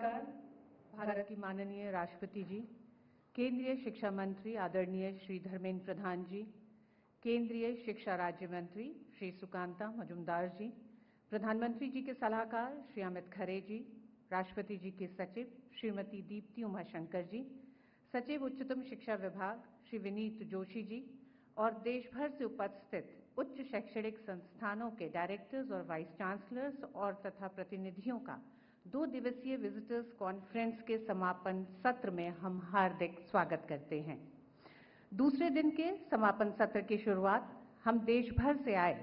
नमस्कार। भारत की माननीय राष्ट्रपति जी, केंद्रीय शिक्षा मंत्री आदरणीय श्री धर्मेंद्र प्रधान जी, केंद्रीय शिक्षा राज्य मंत्री श्री सुकांता मजुमदार जी, प्रधानमंत्री जी के सलाहकार श्री अमित खरे जी, राष्ट्रपति जी के सचिव श्रीमती दीप्ति उमाशंकर जी, सचिव उच्चतम शिक्षा विभाग श्री विनीत जोशी जी और देश भर से उपस्थित उच्च शैक्षणिक संस्थानों के डायरेक्टर्स और वाइस चांसलर्स और तथा प्रतिनिधियों का 2 दिवसीय विजिटर्स कॉन्फ्रेंस के समापन सत्र में हम हार्दिक स्वागत करते हैं। दूसरे दिन के समापन सत्र की शुरुआत हम देश भर से आए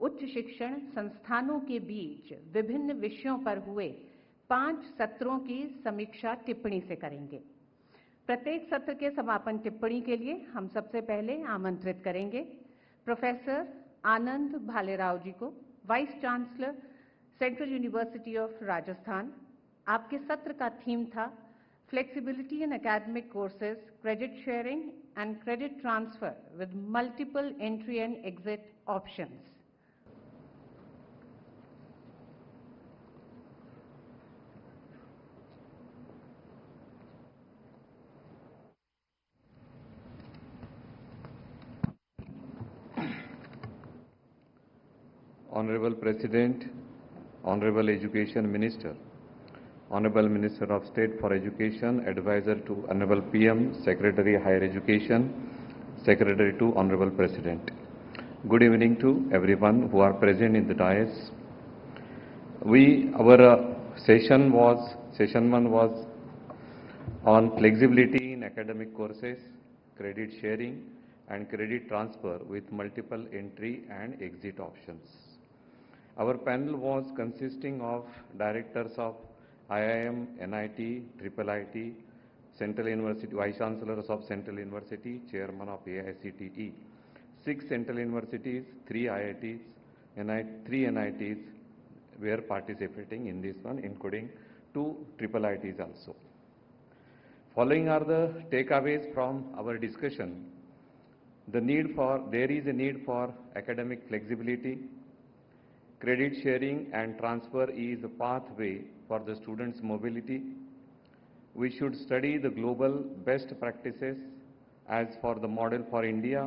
उच्च शिक्षण संस्थानों के बीच विभिन्न विषयों पर हुए 5 सत्रों की समीक्षा टिप्पणी से करेंगे। प्रत्येक सत्र के समापन टिप्पणी के लिए हम सबसे पहले आमंत्रित करेंगे प्रोफेसर आनंद भालेराव जी को, vice chancellor central university of Rajasthan. आपके सत्र का थीम था flexibility in academic courses, credit sharing and credit transfer with multiple entry and exit options. Honorable President, Honorable Education Minister, Honorable Minister of State for Education, Advisor to Honorable PM, Secretary Higher Education, Secretary to Honorable President. Good evening to everyone who are present in the dais. Our session 1 was on flexibility in academic courses, credit sharing and credit transfer with multiple entry and exit options. Our panel was consisting of directors of IIM, NIT, IIIT, Central University, Vice Chancellors of Central University, Chairman of AICTE, 6 Central Universities, 3 IITs, 3 NITs were participating in this one, including 2 IIITs also. Following are the takeaways from our discussion. There is a need for academic flexibility. Credit sharing and transfer is a pathway for the students' mobility. We should study the global best practices as for the model for India.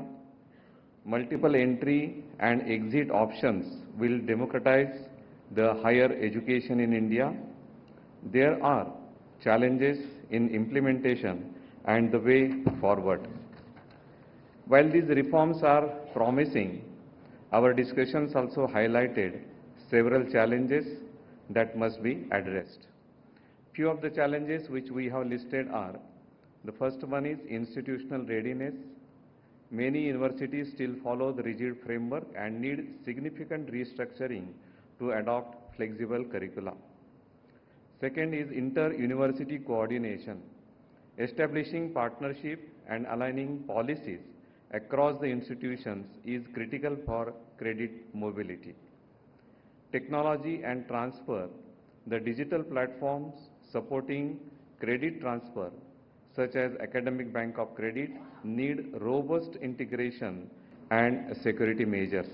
Multiple entry and exit options will democratize the higher education in India. There are challenges in implementation and the way forward. While these reforms are promising, our discussions also highlighted several challenges that must be addressed. Few of the challenges which we have listed are: the first one is institutional readiness. Many universities still follow the rigid framework and need significant restructuring to adopt flexible curricula. Second is inter-university coordination. Establishing partnership and aligning policies across the institutions is critical for credit mobility. Technology and transfer. The digital platforms supporting credit transfer, such as Academic Bank of Credit, need robust integration and security measures.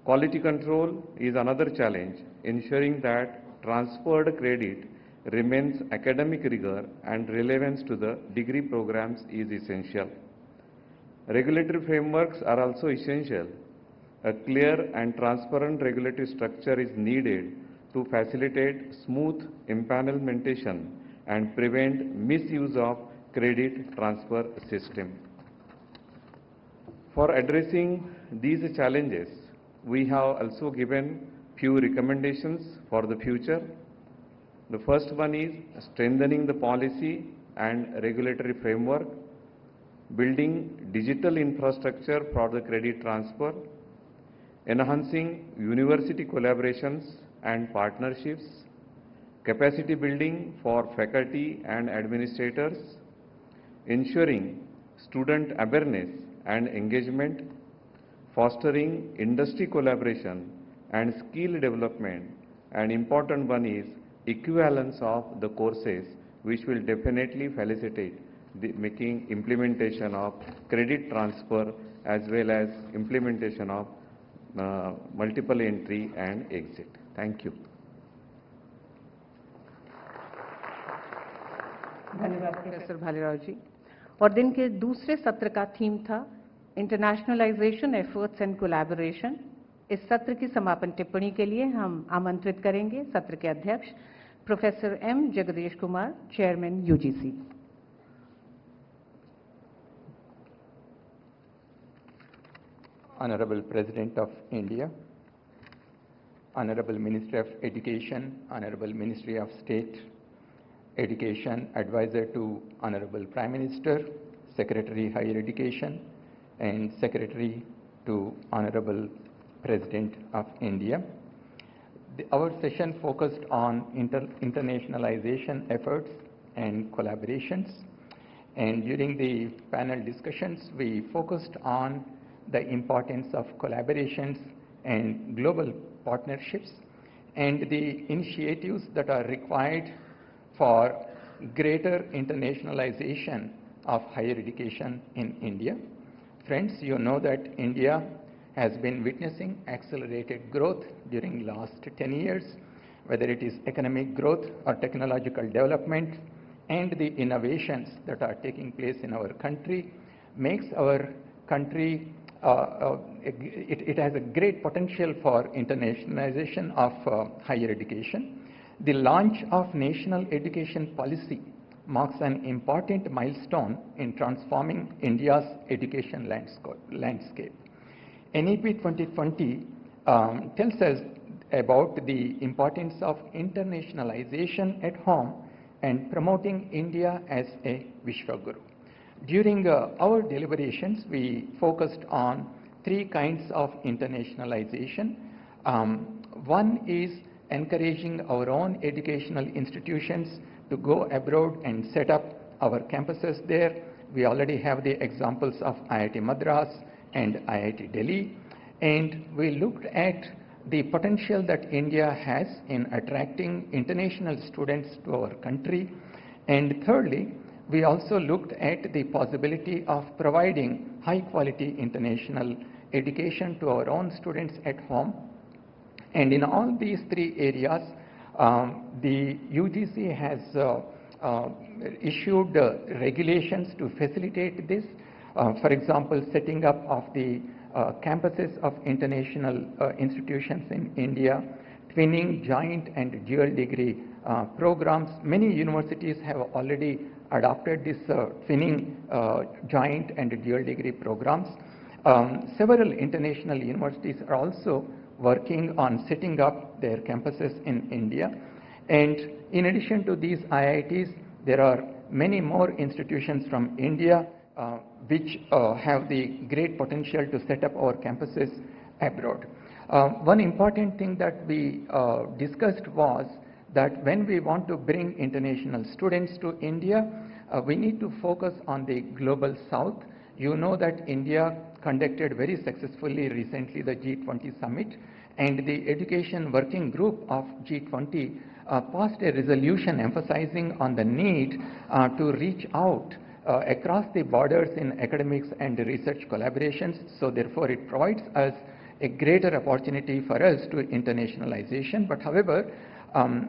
Quality control is another challenge. Ensuring that transferred credit remains academic rigor and relevance to the degree programs is essential. Regulatory frameworks are also essential. A clear and transparent regulatory structure is needed to facilitate smooth implementation and prevent misuse of credit transfer system. For addressing these challenges, we have also given few recommendations for the future. The first one is strengthening the policy and regulatory framework, building digital infrastructure for the credit transfer, enhancing university collaborations and partnerships, capacity building for faculty and administrators, ensuring student awareness and engagement, fostering industry collaboration and skill development, and important one is equivalence of the courses, which will definitely facilitate the making implementation of credit transfer as well as implementation of multiple entry and exit. Thank you. धन्यवाद professor Bhalerao जी। और दिन के दूसरे सत्र का theme था internationalisation efforts and collaboration. इस सत्र की समापन टिप्पणी के लिए हम आमंत्रित करेंगे सत्र के अध्यक्ष professor M Jagdish Kumar, chairman UGC. Honorable President of India, Honorable Minister of Education, Honorable Ministry of State, Education, Advisor to Honorable Prime Minister, Secretary Higher Education, and Secretary to Honorable President of India. Our session focused on internationalization efforts and collaborations. And during the panel discussions, we focused on the importance of collaborations and global partnerships and the initiatives that are required for greater internationalization of higher education in India. Friends, you know that India has been witnessing accelerated growth during last 10 years, whether it is economic growth or technological development, and the innovations that are taking place in our country makes our country it has a great potential for internationalization of higher education. The launch of National Education Policy marks an important milestone in transforming India's education landscape. NEP 2020 tells us about the importance of internationalization at home and promoting India as a Vishwaguru. During our deliberations, we focused on three kinds of internationalization. One is encouraging our own educational institutions to go abroad and set up our campuses there. We already have the examples of IIT Madras and IIT Delhi. And we looked at the potential that India has in attracting international students to our country. And thirdly, we also looked at the possibility of providing high quality international education to our own students at home. And in all these three areas, the UGC has issued regulations to facilitate this. For example, setting up of the campuses of international institutions in India, twinning joint and dual degree programs. Many universities have already adopted this twinning joint and dual degree programs. Several international universities are also working on setting up their campuses in India. And in addition to these IITs, there are many more institutions from India which have the great potential to set up our campuses abroad. One important thing that we discussed was that when we want to bring international students to India, we need to focus on the global south. You know that India conducted very successfully recently the G20 summit, and the education working group of G20 passed a resolution emphasizing on the need to reach out across the borders in academics and research collaborations. So therefore it provides us a greater opportunity for us to internationalization. But however,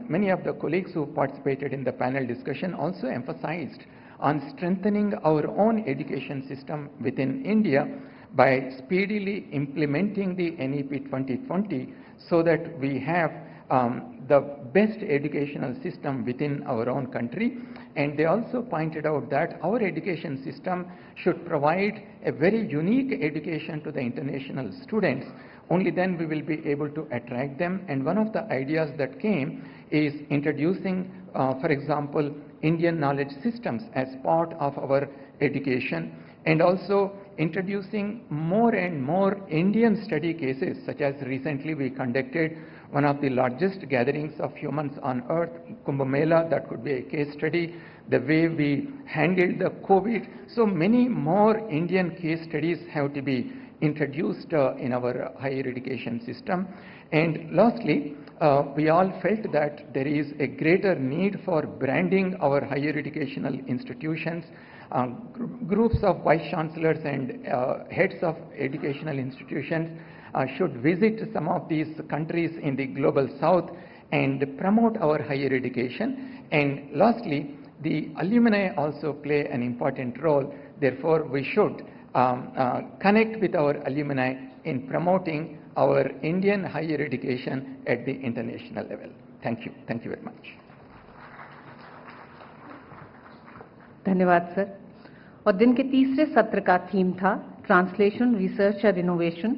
many of the colleagues who participated in the panel discussion also emphasized on strengthening our own education system within India by speedily implementing the NEP 2020 so that we have the best educational system within our own country. And they also pointed out that our education system should provide a very unique education to the international students. Only then we will be able to attract them. And one of the ideas that came is introducing, for example, Indian knowledge systems as part of our education, and also introducing more and more Indian study cases, such as recently we conducted one of the largest gatherings of humans on earth, Kumbh Mela. That could be a case study. The way we handled the COVID. So many more Indian case studies have to be introduced in our higher education system. And lastly, we all felt that there is a greater need for branding our higher educational institutions. Groups of vice chancellors and heads of educational institutions should visit some of these countries in the global south and promote our higher education. And lastly, the alumni also play an important role. Therefore, we should connect with our alumni in promoting our Indian higher education at the international level. Thank you. Thank you very much. धन्यवाद sir. और दिन के तीसरे सत्र का theme था translation, research और innovation.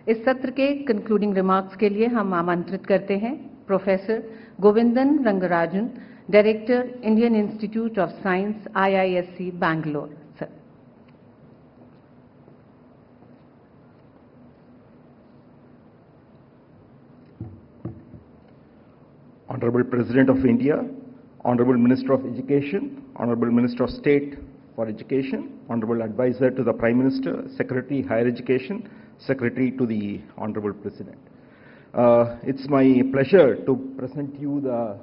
इस सत्र के कंक्लूडिंग रिमार्क्स के लिए हम आमंत्रित करते हैं professor Govindan Rangarajan, director, Indian institute of science, IISc, Bangalore. Sir. Honorable President of India, Honorable Minister of Education, Honorable Minister of State for Education, Honorable Advisor to the Prime Minister, Secretary Higher Education, Secretary to the Honorable President. It's my pleasure to present you the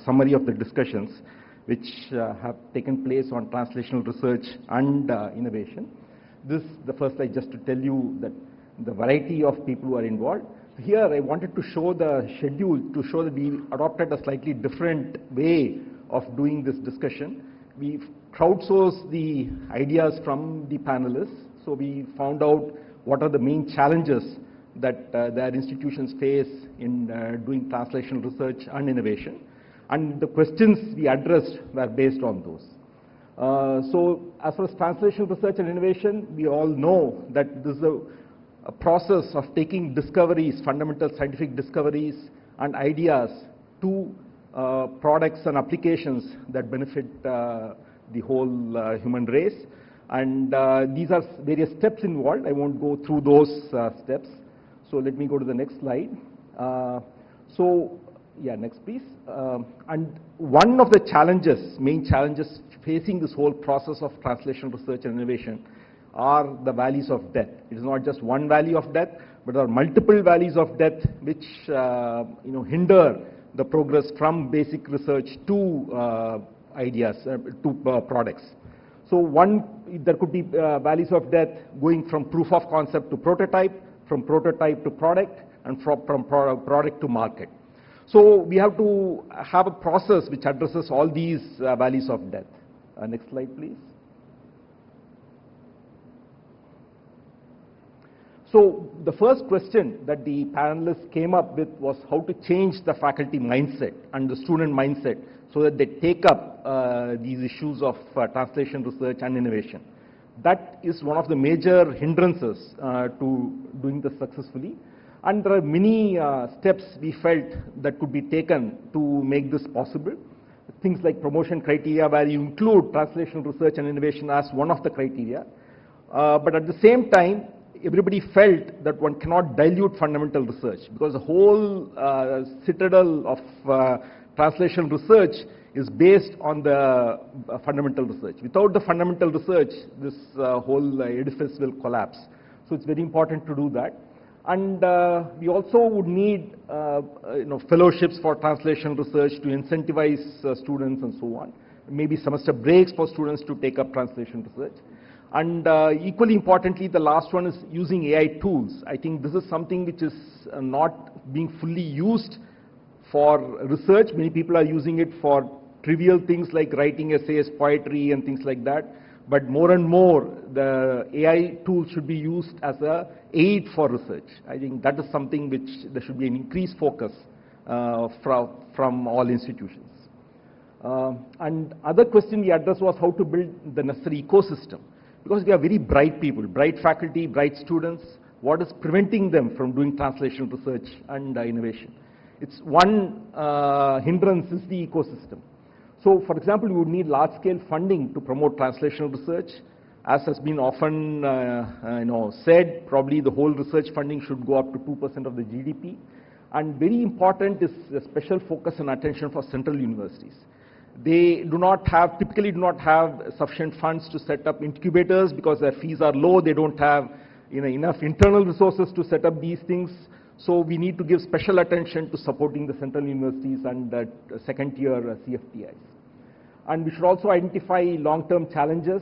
summary of the discussions which have taken place on translational research and innovation. The first slide just to tell you that the variety of people who are involved. Here I wanted to show the schedule to show that we adopted a slightly different way of doing this discussion. We crowdsourced the ideas from the panelists. So we found out what are the main challenges that their institutions face in doing translational research and innovation. And the questions we addressed were based on those. So as far as translational research and innovation, we all know that this is a process of taking discoveries, fundamental scientific discoveries and ideas to products and applications that benefit the whole human race. And these are various steps involved. I won't go through those steps. So let me go to the next slide. Next please. And one of the challenges, main challenges facing this whole process of translation research and innovation are the valleys of death. It is not just one valley of death, but there are multiple valleys of death which hinder the progress from basic research to ideas, to products. So there could be valleys of death going from proof of concept to prototype, from prototype to product, and from product to market. So we have to have a process which addresses all these valleys of death. Next slide, please. So the first question that the panelists came up with was how to change the faculty mindset and the student mindset so that they take up these issues of translation research and innovation. That is one of the major hindrances to doing this successfully. And there are many steps we felt that could be taken to make this possible. Things like promotion criteria, where you include translation research and innovation as one of the criteria. But at the same time, everybody felt that one cannot dilute fundamental research because the whole citadel of translation research is based on the fundamental research. Without the fundamental research, this whole edifice will collapse. So it's very important to do that. And we also would need fellowships for translation research to incentivize students and so on. Maybe semester breaks for students to take up translation research. And equally importantly, the last one is using AI tools. I think this is something which is not being fully used for research. Many people are using it for trivial things like writing essays, poetry, and things like that. But more and more, the AI tools should be used as an aid for research. I think that is something which there should be an increased focus from all institutions. And other question we addressed was how to build the necessary ecosystem. Because we are very bright people, bright faculty, bright students. What is preventing them from doing translation research and innovation? It's one hindrance is the ecosystem. So, for example, you would need large-scale funding to promote translational research. As has been often said, probably the whole research funding should go up to 2% of the GDP. And very important is a special focus and attention for central universities. They typically do not have sufficient funds to set up incubators because their fees are low. They don't have enough internal resources to set up these things. So we need to give special attention to supporting the central universities and second-tier CFTIs. And we should also identify long-term challenges.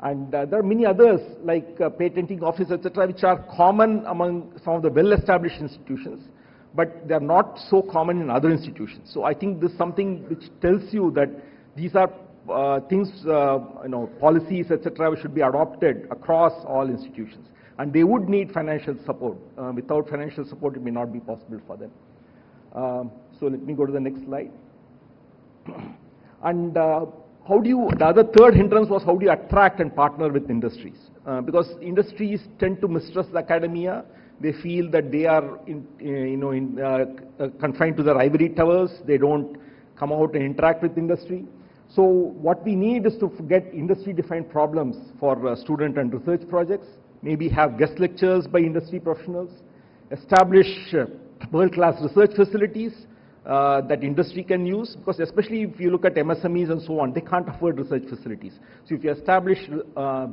And there are many others like patenting office, etc., which are common among some of the well-established institutions. but they are not so common in other institutions. So I think this is something which tells you that these are things, policies, etc., which should be adopted across all institutions. And they would need financial support. Without financial support, it may not be possible for them. So let me go to the next slide. And the other third hindrance was how do you attract and partner with industries? Because industries tend to mistrust the academia. They feel that they are confined to their ivory towers. They don't come out and interact with industry. So what we need is to get industry-defined problems for student and research projects, maybe have guest lectures by industry professionals, establish world-class research facilities that industry can use, because especially if you look at MSMEs and so on, they can't afford research facilities. So if you establish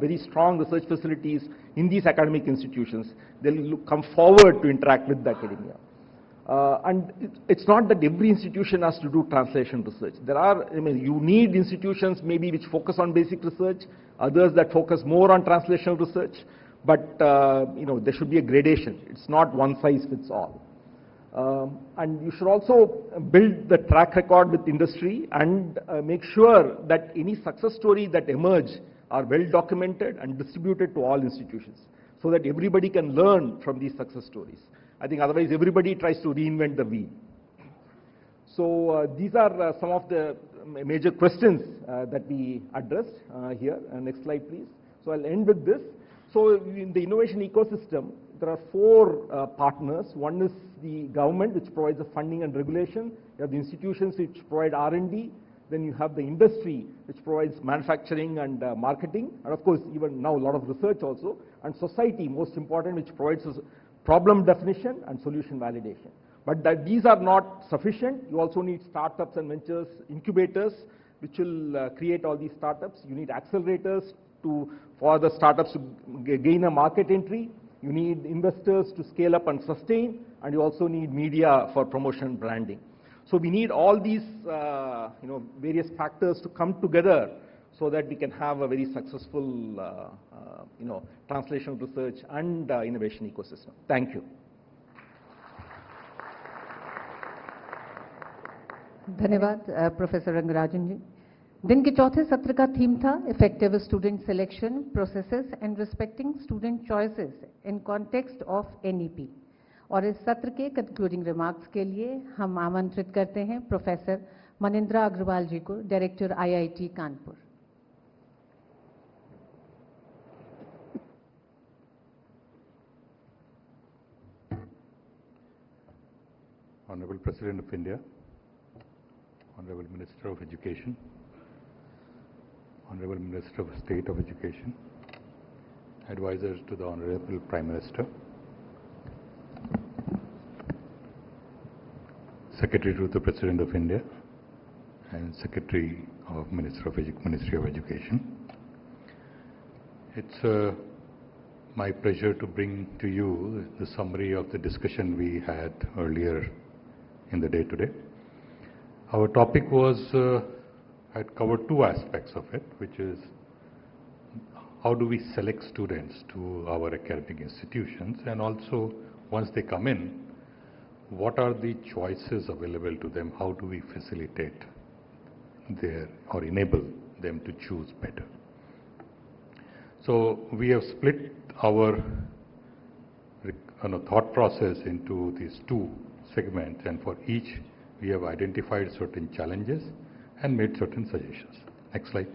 very strong research facilities in these academic institutions, they'll come forward to interact with the academia. And it's not that every institution has to do translation research. You need institutions maybe which focus on basic research, others that focus more on translational research, but there should be a gradation. It's not one size fits all. And you should also build the track record with industry and make sure that any success stories that emerge are well documented and distributed to all institutions so that everybody can learn from these success stories. I think otherwise everybody tries to reinvent the wheel. So these are some of the major questions that we addressed here. Next slide, please. So I'll end with this. So in the innovation ecosystem, there are four partners. One is the government, which provides the funding and regulation. You have the institutions which provide R&D. Then you have the industry, which provides manufacturing and marketing. And of course, even now a lot of research also. And society, most important, which provides us problem definition and solution validation. But these are not sufficient. You also need startups and ventures, incubators, which will create all these startups. You need accelerators for the startups to gain a market entry. You need investors to scale up and sustain, and you also need media for promotion and branding. So we need all these various factors to come together so that we can have a very successful translational research and innovation ecosystem. Thank you. धन्यवाद professor Rangarajan जी। दिन के चौथे सत्र का theme था effective student selection processes and respecting student choices in context of NEP. और इस सत्र के कंक्लूडिंग रिमार्क्स के लिए हम आमंत्रित करते हैं प्रोफेसर मनिंद्रा अग्रवाल जी को, director IIT Kanpur. Honorable President of India, Honorable Minister of Education, Honorable Minister of State of Education, advisors to the Honorable Prime Minister, Secretary to the President of India, and Secretary of Ministry of Education. It's my pleasure to bring to you the summary of the discussion we had earlier in the day today. Our topic had covered two aspects of it, which is how do we select students to our academic institutions, and also once they come in, what are the choices available to them, how do we facilitate or enable them to choose better. So we have split our thought process into these two segments, and for each we have identified certain challenges and made certain suggestions. Next slide.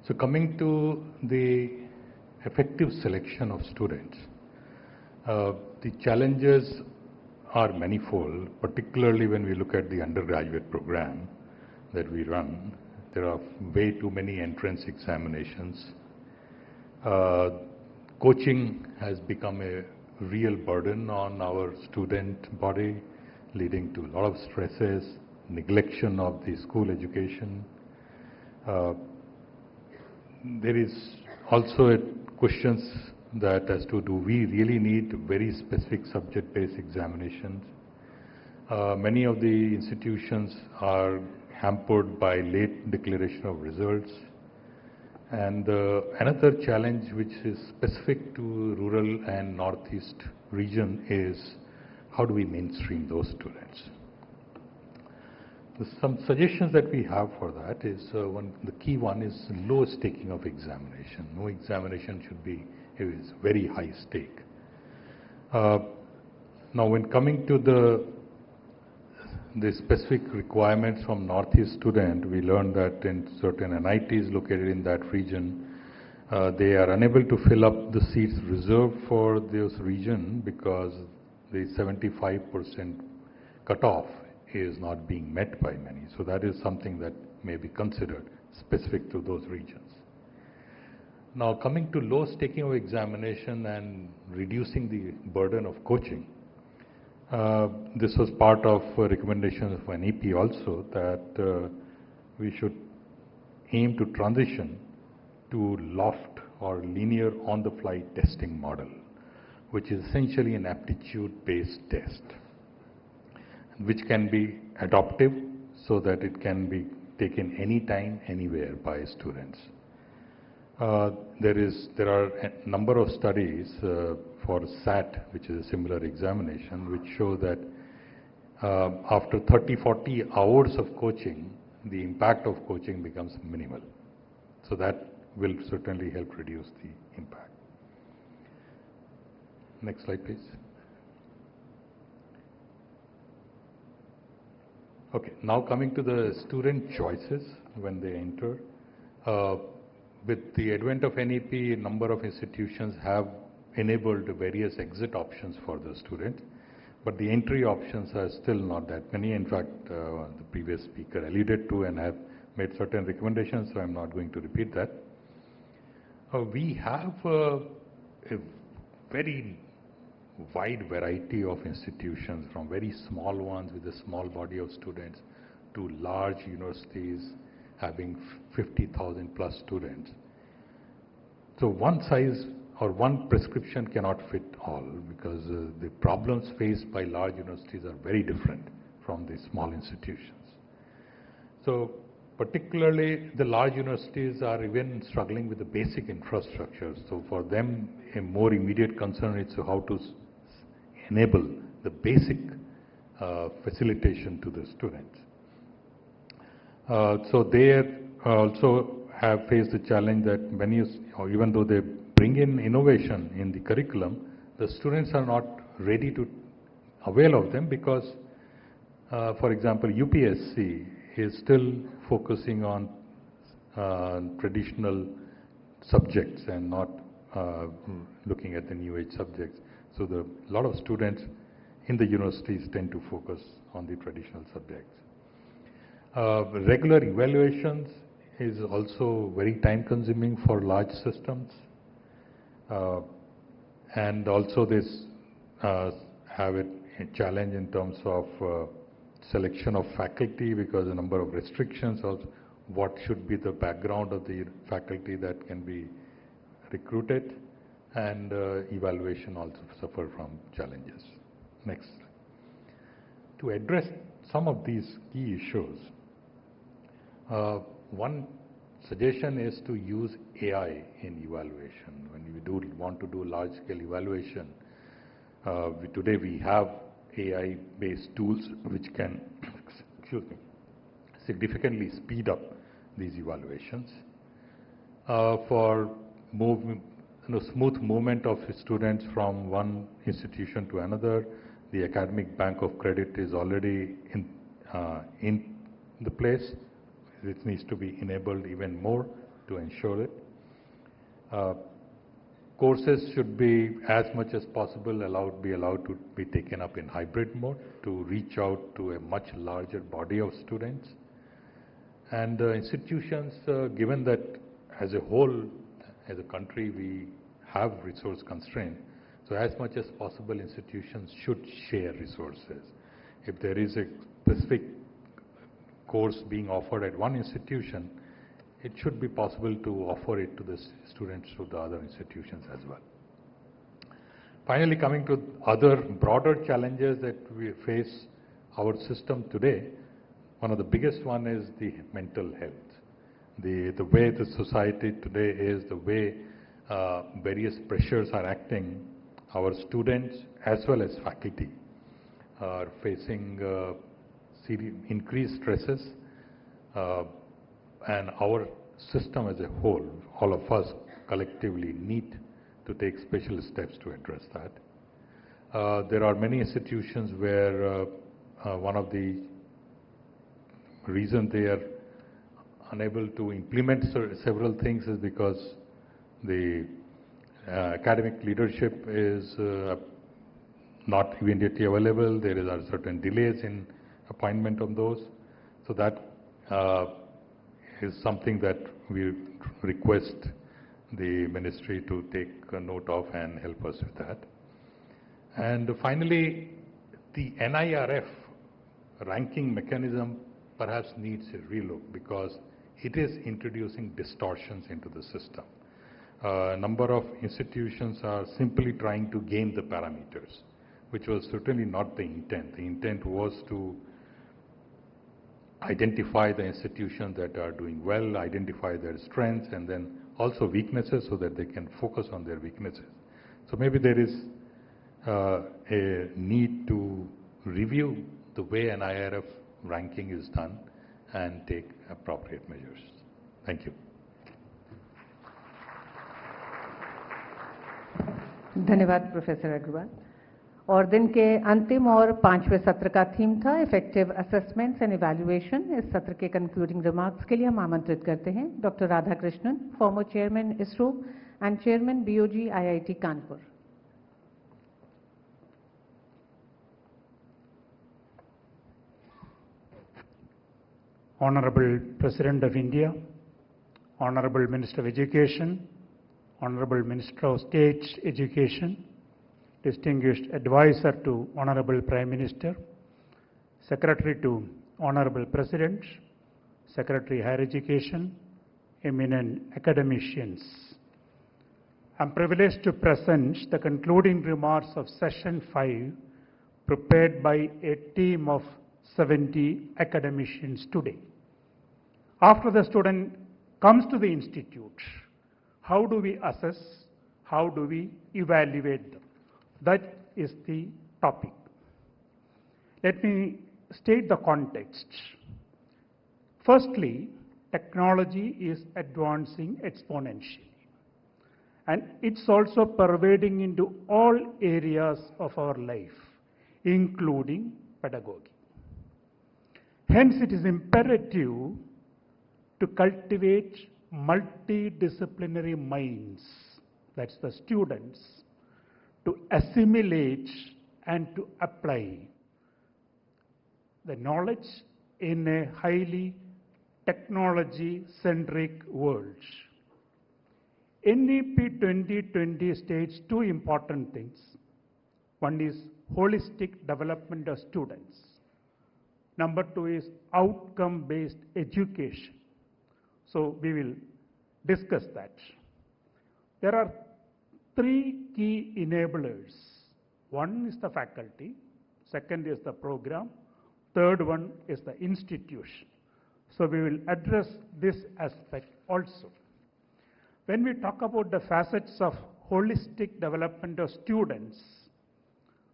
So coming to the effective selection of students, the challenges are manifold, particularly when we look at the undergraduate program that we run. There are way too many entrance examinations. Coaching has become a real burden on our student body, leading to a lot of stresses, neglection of the school education. There is also questions that as to do we really need very specific subject-based examinations. Many of the institutions are hampered by late declaration of results. And another challenge which is specific to rural and northeast region is how do we mainstream those students? Some suggestions that we have for that is, the key one is lowest taking of examination. No examination should be is very high stake. Now when coming to the specific requirements from Northeast student, we learned that in certain NITs located in that region, they are unable to fill up the seats reserved for this region because the 75% cutoff is not being met by many. So that is something that may be considered specific to those regions. Now coming to low taking of examination and reducing the burden of coaching, this was part of recommendations of NEP also, that we should aim to transition to loft or linear on-the-fly testing model, which is essentially an aptitude-based test, which can be adaptive so that it can be taken anytime, anywhere by students. There are a number of studies for SAT, which is a similar examination, which show that after 30-40 hours of coaching, the impact of coaching becomes minimal. So that will certainly help reduce the impact. Next slide, please. Okay, now coming to the student choices when they enter. With the advent of NEP, a number of institutions have enabled various exit options for the students, but the entry options are still not that many. In fact, the previous speaker alluded to and have made certain recommendations, so I'm not going to repeat that. We have a very wide variety of institutions, from very small ones with a small body of students to large universities having 50,000 plus students. So one size or one prescription cannot fit all, because the problems faced by large universities are very different from the small institutions. So particularly the large universities are even struggling with the basic infrastructure. So for them, a more immediate concern is how to enable the basic facilitation to the students. So they also have faced the challenge that many, even though they bring in innovation in the curriculum, the students are not ready to avail of them because, for example, UPSC is still focusing on traditional subjects and not looking at the new age subjects. So a lot of students in the universities tend to focus on the traditional subjects. Regular evaluations is also very time consuming for large systems. And also this have a challenge in terms of selection of faculty, because a number of restrictions of what should be the background of the faculty that can be recruited, and evaluation also suffer from challenges. Next. To address some of these key issues, one suggestion is to use AI in evaluation. When we do want to do large-scale evaluation, today we have AI-based tools which can significantly speed up these evaluations. For smooth movement of students from one institution to another, the academic bank of credit is already in the place. It needs to be enabled even more to ensure it. Courses should be, as much as possible, be allowed to be taken up in hybrid mode to reach out to a much larger body of students. And institutions, given that as a whole, as a country, we have resource constraint, so as much as possible, institutions should share resources. If there is a specific course being offered at one institution, it should be possible to offer it to the students through the other institutions as well. Finally, coming to other broader challenges that we face our system today, one of the biggest one is the mental health. The way the society today is, the way various pressures are acting, our students as well as faculty are facing increased stresses, and our system as a whole, all of us collectively need to take special steps to address that. There are many institutions where one of the reasons they are unable to implement several things is because the academic leadership is not immediately available. There are certain delays in appointment of those. So that is something that we request the ministry to take a note of and help us with that. And finally, the NIRF ranking mechanism perhaps needs a relook because it is introducing distortions into the system. A number of institutions are simply trying to gain the parameters, which was certainly not the intent. The intent was to identify the institutions that are doing well, identify their strengths, and then also weaknesses so that they can focus on their weaknesses. So maybe there is a need to review the way an IRF ranking is done and take appropriate measures. Thank you. धन्यवाद professor Agarwal. और दिन के अंतिम और 5वें सत्र का theme था इफेक्टिव असेसमेंट्स एंड इवैल्यूएशन। इस सत्र के कंक्लूडिंग रिमार्क्स के लिए हम आमंत्रित करते हैं doctor Radhakrishnan, former chairman ISRO and chairman BOG IIT Kanpur. Honorable President of India, Honorable Minister of Education, Honorable Minister of State Education, distinguished advisor to Honorable Prime Minister, Secretary to Honorable President, Secretary Higher Education, eminent academicians. I am privileged to present the concluding remarks of Session 5 prepared by a team of 70 academicians today. After the student comes to the institute, how do we assess, how do we evaluate them? That is the topic. Let me state the context. Firstly, technology is advancing exponentially, and it's also pervading into all areas of our life, including pedagogy. Hence, it is imperative to cultivate multidisciplinary minds, that's the students, to assimilate and to apply the knowledge in a highly technology-centric world. NEP 2020 states two important things. One is holistic development of students. Number two is outcome-based education. So we will discuss that. There are three key enablers. One is the faculty, second is the program, third one is the institution. So we will address this aspect also. When we talk about the facets of holistic development of students,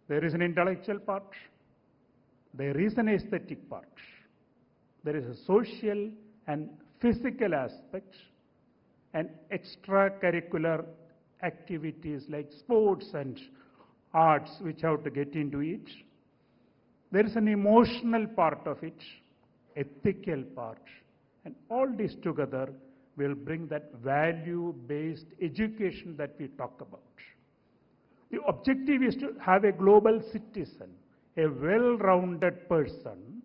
there is an intellectual part, there is an aesthetic part, there is a social and physical aspect, and extracurricular activities like sports and arts which have to get into it. There is an emotional part of it, ethical part, and all this together will bring that value-based education that we talk about. The objective is to have a global citizen, a well-rounded person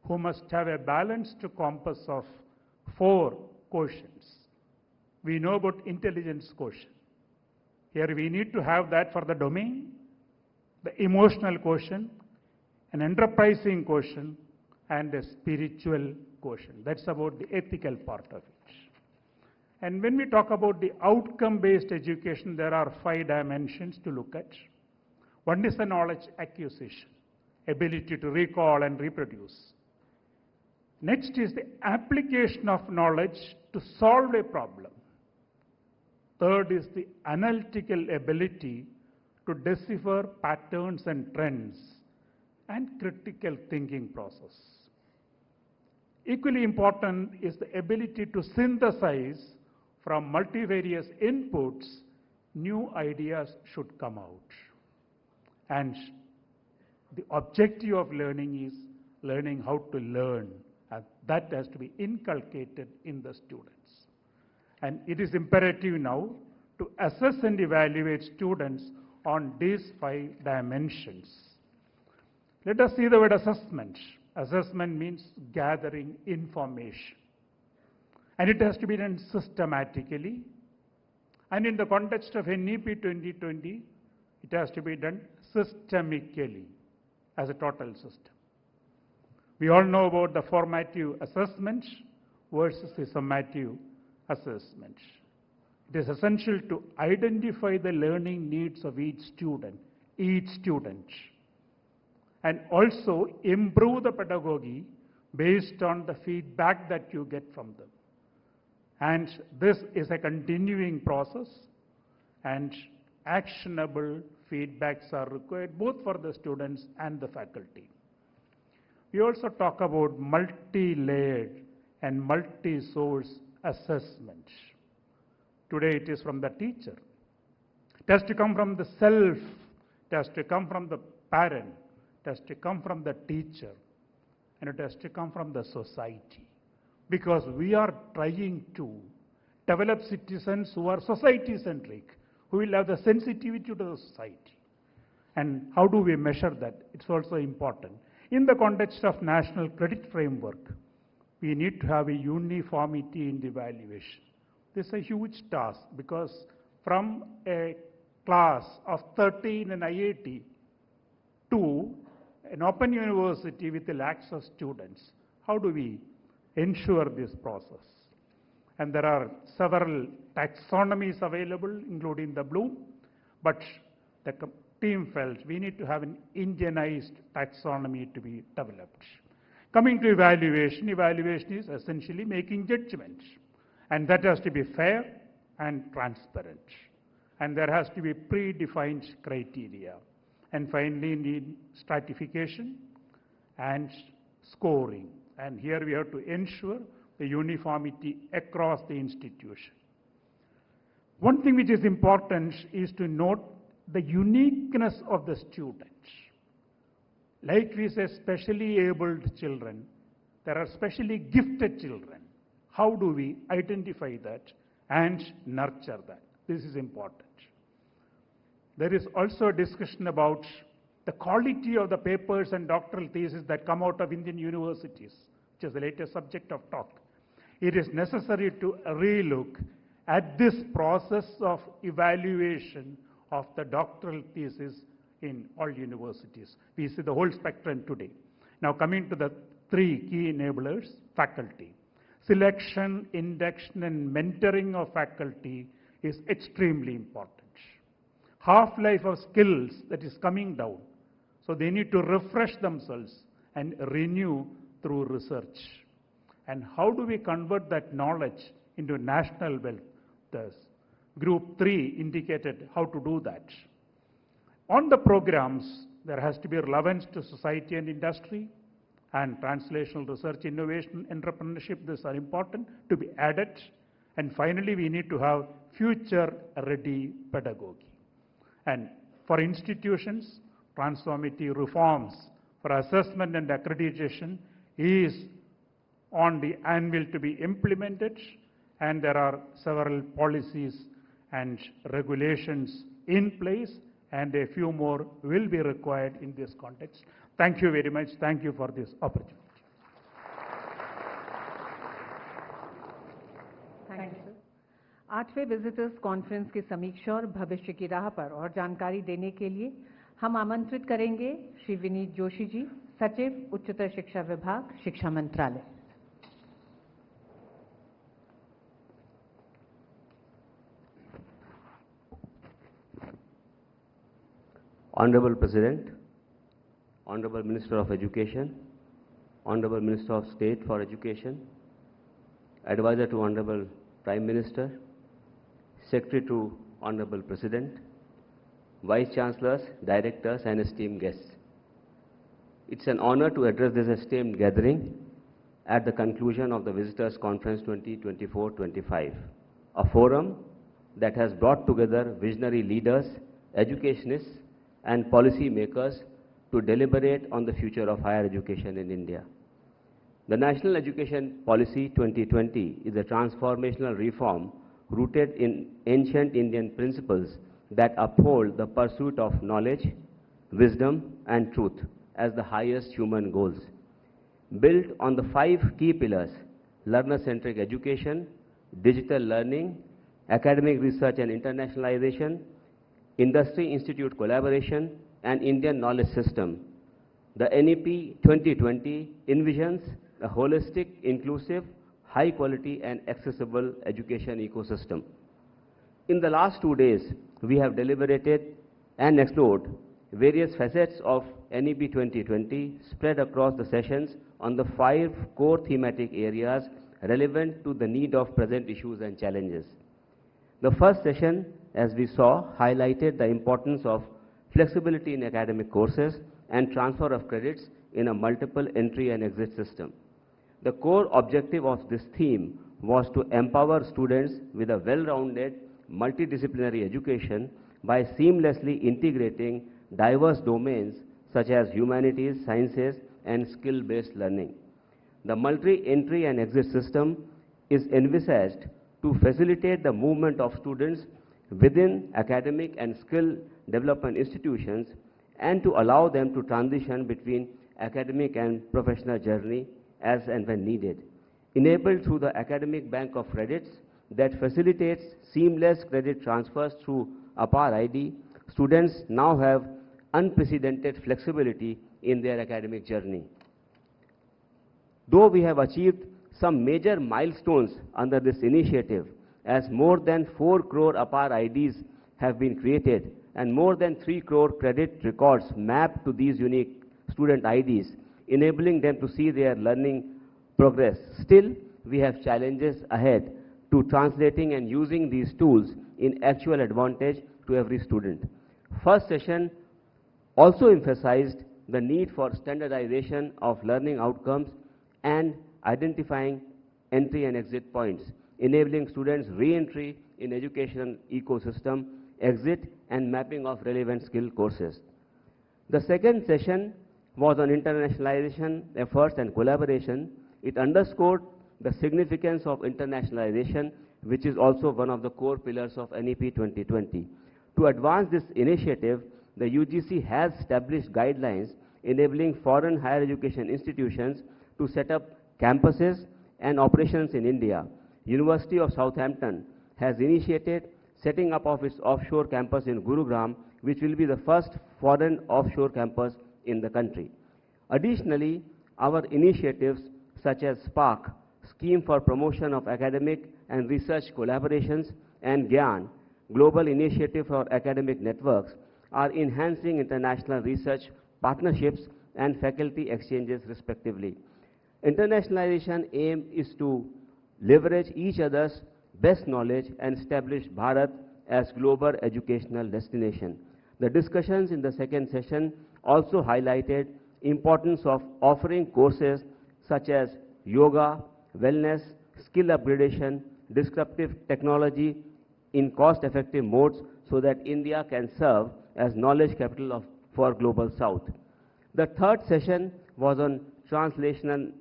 who must have a balanced compass of 4 quotients. We know about intelligence quotient. Here we need to have that for the domain, the emotional quotient, an enterprising quotient, and a spiritual quotient. That's about the ethical part of it. And when we talk about the outcome-based education, there are 5 dimensions to look at. One is the knowledge acquisition, ability to recall and reproduce. Next is the application of knowledge to solve a problem. Third is the analytical ability to decipher patterns and trends and critical thinking process. Equally important is the ability to synthesize from multivarious inputs, new ideas should come out. And the objective of learning is learning how to learn, and that has to be inculcated in the students. And it is imperative now to assess and evaluate students on these 5 dimensions. Let us see the word assessment. Assessment means gathering information. And it has to be done systematically. And in the context of NEP 2020, it has to be done systemically as a total system. We all know about the formative assessment versus the summative assessment. It is essential to identify the learning needs of each student, and also improve the pedagogy based on the feedback that you get from them. And this is a continuing process, and actionable feedbacks are required both for the students and the faculty. We also talk about multi-layered and multi-source assessment. Today it is from the teacher. It has to come from the self, it has to come from the parent, it has to come from the teacher, and it has to come from the society. Because we are trying to develop citizens who are society-centric, who will have the sensitivity to the society. And how do we measure that? It's also important. In the context of national credit framework, we need to have a uniformity in the evaluation. This is a huge task because from a class of 13 in IIT to an open university with lakhs of students, how do we ensure this process? And there are several taxonomies available, including the Bloom, but the team felt we need to have an Indianized taxonomy to be developed. Coming to evaluation, evaluation is essentially making judgments, and that has to be fair and transparent. And there has to be predefined criteria. And finally, need stratification and scoring. And here we have to ensure the uniformity across the institution. One thing which is important is to note the uniqueness of the students. Like we say, specially abled children, there are specially gifted children. How do we identify that and nurture that? This is important. There is also a discussion about the quality of the papers and doctoral theses that come out of Indian universities, which is the latest subject of talk. It is necessary to relook at this process of evaluation of the doctoral thesis in all universities. We see the whole spectrum today. Now coming to the 3 key enablers, faculty. Selection, induction, and mentoring of faculty is extremely important. Half-life of skills that is coming down. So they need to refresh themselves and renew through research. And how do we convert that knowledge into national wealth? The group 3 indicated how to do that. On the programs, there has to be relevance to society and industry, and translational research, innovation, entrepreneurship. These are important to be added. And finally, we need to have future-ready pedagogy. And for institutions, transformative reforms for assessment and accreditation is on the anvil to be implemented, and there are several policies and regulations in place, and a few more will be required in this context. Thank you very much. Thank you for this opportunity. Thank you sir. 8वें visitors conference की समीक्षा और भविष्य की राह पर और जानकारी देने के लिए हम आमंत्रित करेंगे श्री विनीत जोशी जी, सचिव उच्चतर शिक्षा विभाग, शिक्षा मंत्रालय। Honorable President, Honorable Minister of Education, Honorable Minister of State for Education, Advisor to Honorable Prime Minister, Secretary to Honorable President, Vice Chancellors, Directors and esteemed guests. It's an honor to address this esteemed gathering at the conclusion of the Visitors Conference 2024-25, a forum that has brought together visionary leaders, educationists, and policy makers to deliberate on the future of higher education in India. The National Education Policy 2020 is a transformational reform rooted in ancient Indian principles that uphold the pursuit of knowledge, wisdom, and truth as the highest human goals. Built on the 5 key pillars: learner-centric education, digital learning, academic research and internationalization, industry-institute collaboration, and Indian knowledge system, the NEP 2020 envisions a holistic, inclusive, high-quality, and accessible education ecosystem. In the last 2 days, we have deliberated and explored various facets of NEP 2020 spread across the sessions on the 5 core thematic areas relevant to the need of present issues and challenges. The first session, as we saw, highlighted the importance of flexibility in academic courses and transfer of credits in a multiple entry and exit system. The core objective of this theme was to empower students with a well-rounded, multidisciplinary education by seamlessly integrating diverse domains such as humanities, sciences, and skill-based learning. The multi-entry and exit system is envisaged to facilitate the movement of students within academic and skill development institutions and to allow them to transition between academic and professional journey as and when needed. Enabled through the academic bank of credits that facilitates seamless credit transfers through APAR ID, students now have unprecedented flexibility in their academic journey. Though we have achieved some major milestones under this initiative, as more than 4 crore APAR IDs have been created and more than 3 crore credit records mapped to these unique student IDs, enabling them to see their learning progress. Still, we have challenges ahead to translating and using these tools in actual advantage to every student. First session also emphasized the need for standardization of learning outcomes and identifying entry and exit points, enabling students re-entry in education ecosystem, exit, and mapping of relevant skill courses. The second session was on internationalization efforts and collaboration. It underscored the significance of internationalization, which is also one of the core pillars of NEP 2020. To advance this initiative, the UGC has established guidelines enabling foreign higher education institutions to set up campuses and operations in India. University of Southampton has initiated setting up of its offshore campus in Gurugram, which will be the first foreign offshore campus in the country. Additionally, our initiatives such as SPARK, Scheme for Promotion of Academic and Research Collaborations, and GYAN, Global Initiative for Academic Networks, are enhancing international research partnerships and faculty exchanges respectively. Internationalization aim is to leverage each other's best knowledge and establish Bharat as global educational destination. The discussions in the second session also highlighted importance of offering courses such as yoga, wellness, skill upgradation, disruptive technology in cost-effective modes so that India can serve as knowledge capital for Global South. The third session was on translation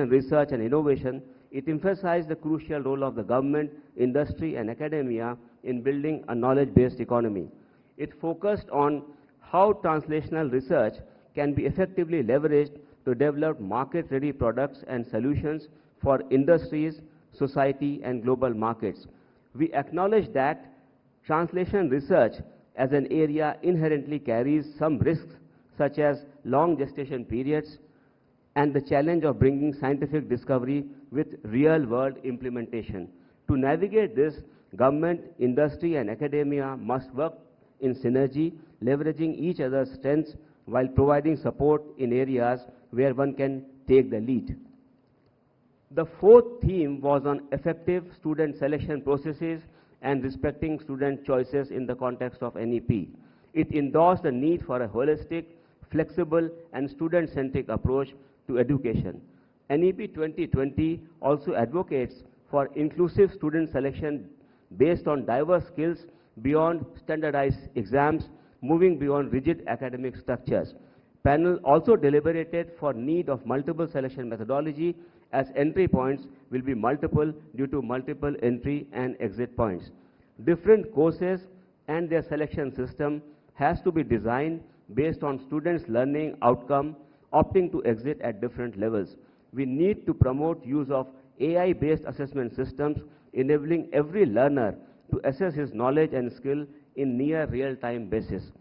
research and innovation. It emphasized the crucial role of the government, industry, and academia in building a knowledge-based economy. It focused on how translational research can be effectively leveraged to develop market-ready products and solutions for industries, society, and global markets. We acknowledge that translation research as an area inherently carries some risks, such as long gestation periods and the challenge of bringing scientific discovery with real-world implementation. To navigate this, government, industry, and academia must work in synergy, leveraging each other's strengths while providing support in areas where one can take the lead. The fourth theme was on effective student selection processes and respecting student choices in the context of NEP. It endorsed the need for a holistic, flexible and student-centric approach to education. NEP 2020 also advocates for inclusive student selection based on diverse skills beyond standardized exams, moving beyond rigid academic structures. Panel also deliberated for need of multiple selection methodology, as entry points will be multiple due to multiple entry and exit points. Different courses and their selection system has to be designed based on students' learning outcome, opting to exit at different levels. We need to promote use of AI-based assessment systems, enabling every learner to assess his knowledge and skill in near real-time basis.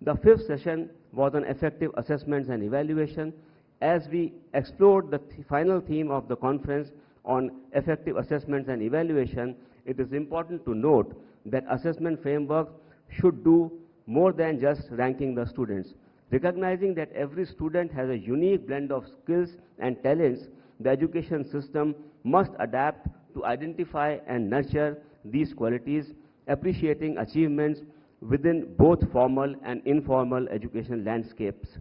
The fifth session was on effective assessments and evaluation. As we explored the final theme of the conference on effective assessments and evaluation, it is important to note that assessment frameworks should do more than just ranking the students. Recognizing that every student has a unique blend of skills and talents, the education system must adapt to identify and nurture these qualities, appreciating achievements within both formal and informal education landscapes.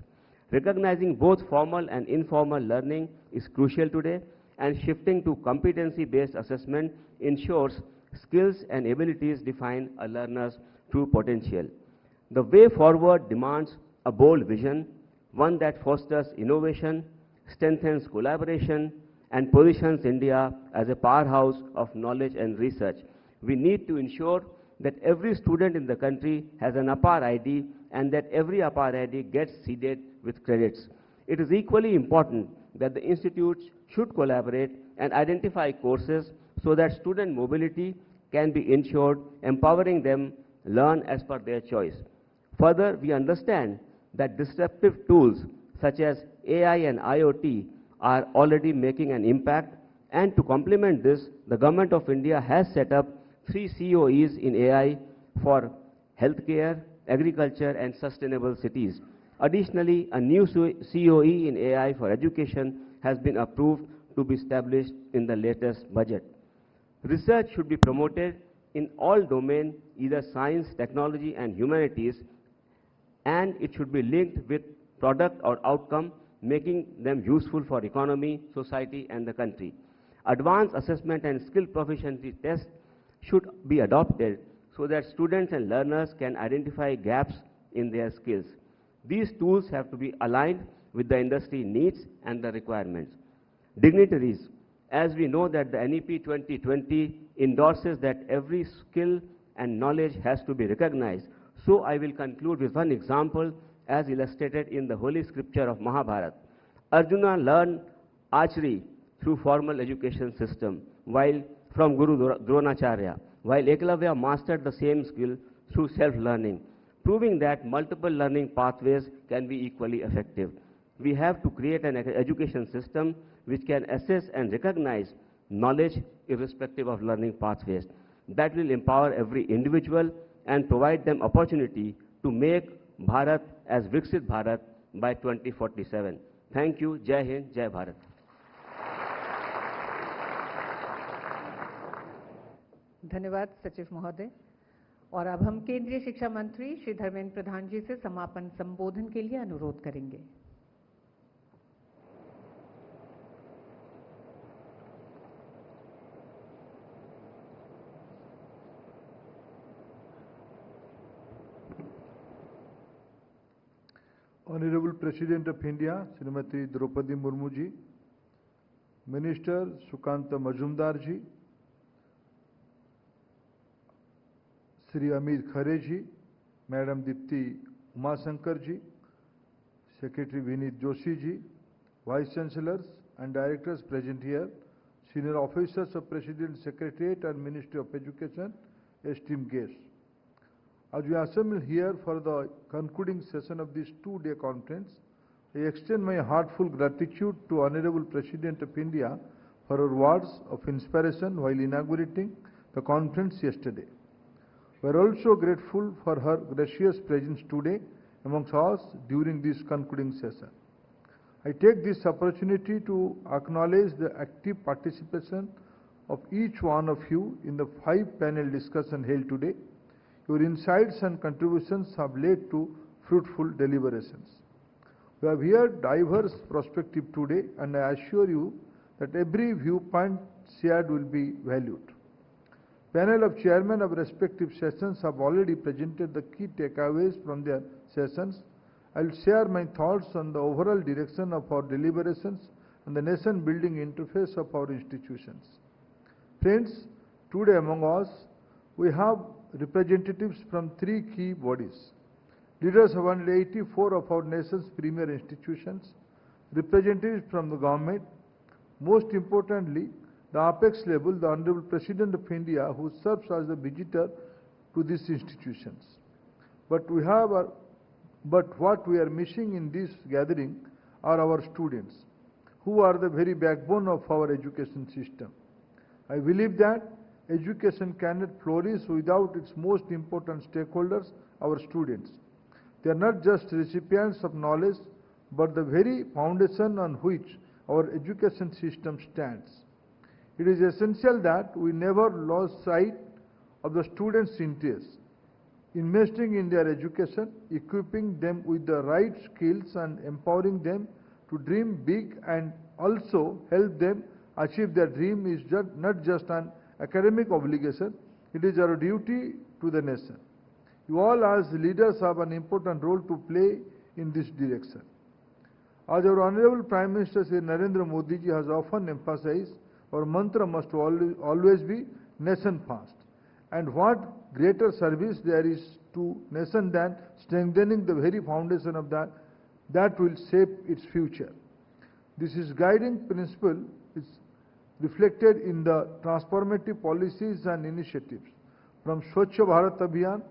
Recognizing both formal and informal learning is crucial today, and shifting to competency-based assessment ensures skills and abilities define a learner's true potential. The way forward demands a bold vision, one that fosters innovation, strengthens collaboration, and positions India as a powerhouse of knowledge and research. We need to ensure that every student in the country has an APAR ID and that every APAR ID gets seeded with credits. It is equally important that the institutes should collaborate and identify courses so that student mobility can be ensured, empowering them learn as per their choice. Further, we understand that disruptive tools such as AI and IoT are already making an impact, and to complement this, the Government of India has set up 3 COEs in AI for healthcare, agriculture and sustainable cities. Additionally, a new COE in AI for education has been approved to be established in the latest budget. Research should be promoted in all domains, either science, technology and humanities, and it should be linked with product or outcome, making them useful for economy, society and the country. Advanced assessment and skill proficiency tests should be adopted so that students and learners can identify gaps in their skills. These tools have to be aligned with the industry needs and the requirements. Dignitaries, as we know that the NEP 2020 endorses that every skill and knowledge has to be recognized, so I will conclude with one example as illustrated in the holy scripture of Mahabharata. Arjuna learned archery through formal education system, while from Guru Dronacharya, while Eklavya mastered the same skill through self-learning, proving that multiple learning pathways can be equally effective. We have to create an education system which can assess and recognize knowledge irrespective of learning pathways. That will empower every individual and provide them opportunity to make Bharat as Viksit Bharat by 2047. Thank you. Jai Hind, Jai Bharat. धन्यवाद सचिव महोदय। और अब हम केंद्रीय शिक्षा मंत्री श्री धर्मेंद्र प्रधान जी से समापन संबोधन के लिए अनुरोध करेंगे। Honorable President of India, Srimati Droupadi Murmu ji, Minister Sukanta Majumdar ji, Sri Amit Khare ji, Madam Dipti Umasankar ji, Secretary Vinit Joshi ji, Vice Chancellors and Directors present here, Senior Officers of President Secretariat and Ministry of Education, esteemed guests. As we assemble here for the concluding session of this two-day conference, I extend my heartfelt gratitude to Honorable President of India for her words of inspiration while inaugurating the conference yesterday. We are also grateful for her gracious presence today amongst us during this concluding session. I take this opportunity to acknowledge the active participation of each one of you in the 5-panel discussion held today. Your insights and contributions have led to fruitful deliberations. We have heard diverse perspectives today, and I assure you that every viewpoint shared will be valued. Panel of chairmen of respective sessions have already presented the key takeaways from their sessions. I will share my thoughts on the overall direction of our deliberations and the nation-building interface of our institutions. Friends, today among us, we have representatives from three key bodies: leaders of 184 of our nation's premier institutions, representatives from the government, most importantly, the apex level, the Honorable President of India, who serves as the visitor to these institutions. But what we are missing in this gathering are our students, who are the very backbone of our education system. I believe that education cannot flourish without its most important stakeholders, our students. They are not just recipients of knowledge, but the very foundation on which our education system stands. It is essential that we never lose sight of the students' interests. Investing in their education, equipping them with the right skills and empowering them to dream big and also help them achieve their dream is not just an academic obligation, it is our duty to the nation. You all as leaders have an important role to play in this direction. As our Honorable Prime Minister Shri Narendra Modi ji has often emphasized, our mantra must always be nation first. And what greater service there is to nation than strengthening the very foundation of that will shape its future. This is guiding principle is reflected in the transformative policies and initiatives from Swachh Bharat Abhiyan,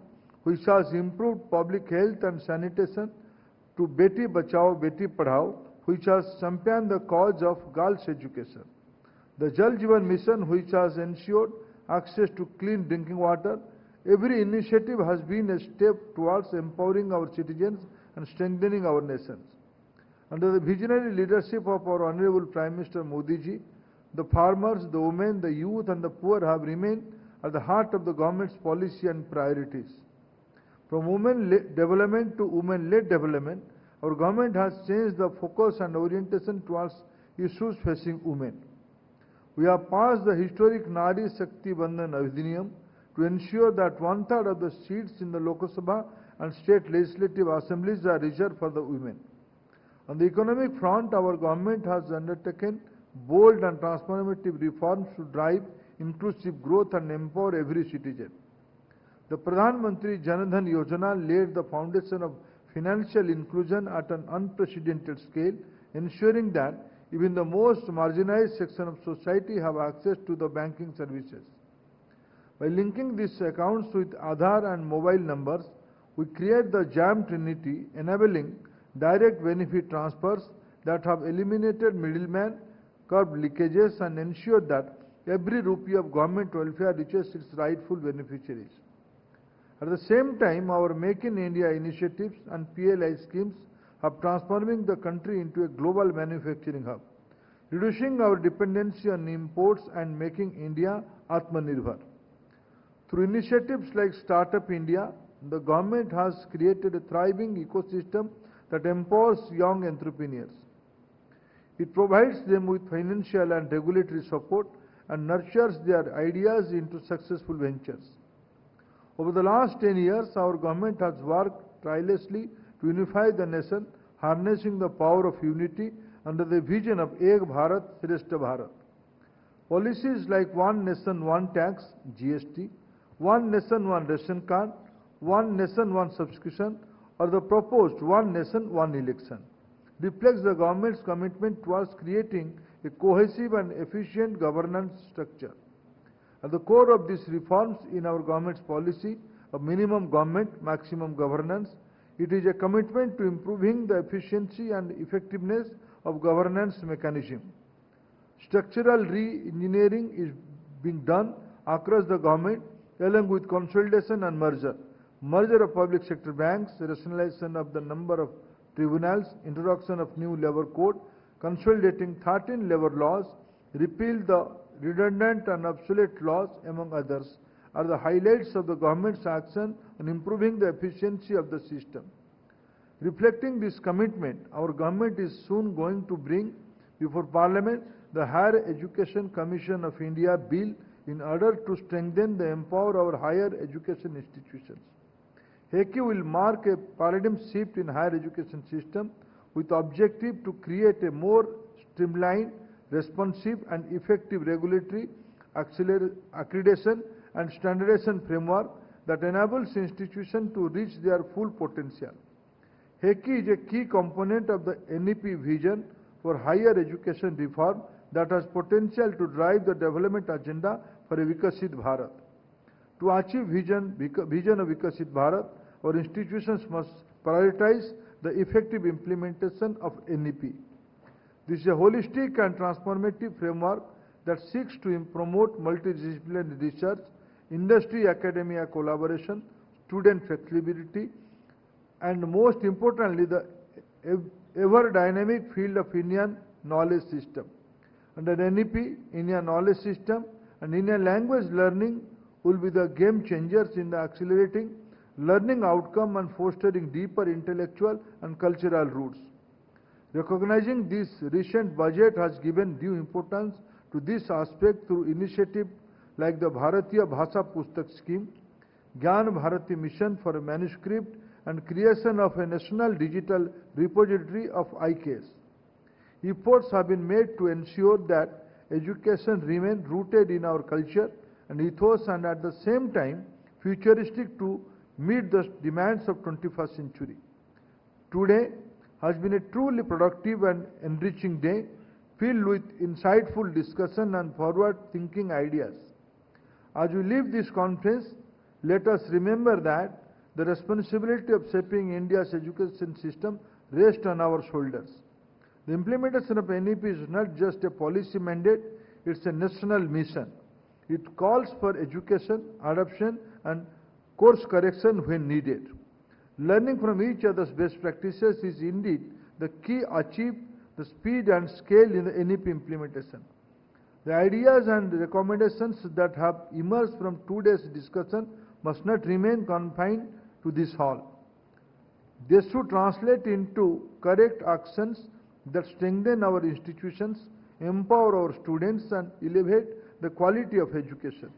which has improved public health and sanitation, to Beti Bachao, Beti Padhao, which has championed the cause of girls' education. The Jal Jeevan Mission, which has ensured access to clean drinking water. Every initiative has been a step towards empowering our citizens and strengthening our nations. Under the visionary leadership of our Honorable Prime Minister Modi ji, the farmers, the women, the youth and the poor have remained at the heart of the government's policy and priorities. From women-led development to women-led development, our government has changed the focus and orientation towards issues facing women. We have passed the historic Nari Shakti Bandhan Adhiniyam to ensure that 1/3 of the seats in the Lok Sabha and state legislative assemblies are reserved for the women. On the economic front, our government has undertaken bold and transformative reforms to drive inclusive growth and empower every citizen. The Pradhan Mantri Jan Dhan Yojana laid the foundation of financial inclusion at an unprecedented scale, ensuring that even the most marginalized section of society have access to the banking services. By linking these accounts with Aadhaar and mobile numbers, we create the JAM Trinity, enabling direct benefit transfers that have eliminated middlemen, curbed leakages and ensured that every rupee of government welfare reaches its rightful beneficiaries. At the same time, our Make in India initiatives and PLI schemes are transforming the country into a global manufacturing hub, reducing our dependency on imports and making India Atmanirbhar. Through initiatives like Startup India, the government has created a thriving ecosystem that empowers young entrepreneurs. It provides them with financial and regulatory support and nurtures their ideas into successful ventures. Over the last 10 years, our government has worked tirelessly to unify the nation, harnessing the power of unity under the vision of Ek Bharat, Shrestha Bharat. Policies like One Nation, One Tax, GST, One Nation, One Ration Card, One Nation, One Subscription, or the proposed One Nation, One Election reflects the government's commitment towards creating a cohesive and efficient governance structure. At the core of these reforms in our government's policy of minimum government, maximum governance, it is a commitment to improving the efficiency and effectiveness of governance mechanism. Structural re-engineering is being done across the government along with consolidation and merger of public sector banks, rationalization of the number of tribunals, introduction of new labor code, consolidating 13 labor laws, repeal the redundant and obsolete laws, among others, are the highlights of the government's action in improving the efficiency of the system. Reflecting this commitment, our government is soon going to bring before Parliament the Higher Education Commission of India Bill in order to strengthen and empower our higher education institutions. HECI will mark a paradigm shift in higher education system with objective to create a more streamlined, responsive and effective regulatory accreditation and standardization framework that enables institutions to reach their full potential. HECI is a key component of the NEP vision for higher education reform that has potential to drive the development agenda for a Vikasit Bharat. To achieve vision of Vikasit Bharat, our institutions must prioritize the effective implementation of NEP. This is a holistic and transformative framework that seeks to promote multidisciplinary research, industry-academia collaboration, student flexibility, and most importantly, the ever-dynamic field of Indian knowledge system. Under NEP, Indian knowledge system and Indian language learning will be the game changers in the accelerating learning outcome and fostering deeper intellectual and cultural roots. Recognizing this, recent budget has given due importance to this aspect through initiatives like the Bharatiya Bhasha Pustak scheme, Gyan Bharati mission for a manuscript, and creation of a national digital repository of IKS. Efforts have been made to ensure that education remains rooted in our culture and ethos and at the same time futuristic to meet the demands of 21st century. Today has been a truly productive and enriching day filled with insightful discussion and forward-thinking ideas. As we leave this conference, let us remember that the responsibility of shaping India's education system rests on our shoulders. The implementation of NEP is not just a policy mandate, it's a national mission. It calls for education, adoption and course correction when needed. Learning from each other's best practices is indeed the key to achieve the speed and scale in the NEP implementation. The ideas and recommendations that have emerged from today's discussion must not remain confined to this hall. They should translate into correct actions that strengthen our institutions, empower our students and elevate the quality of education.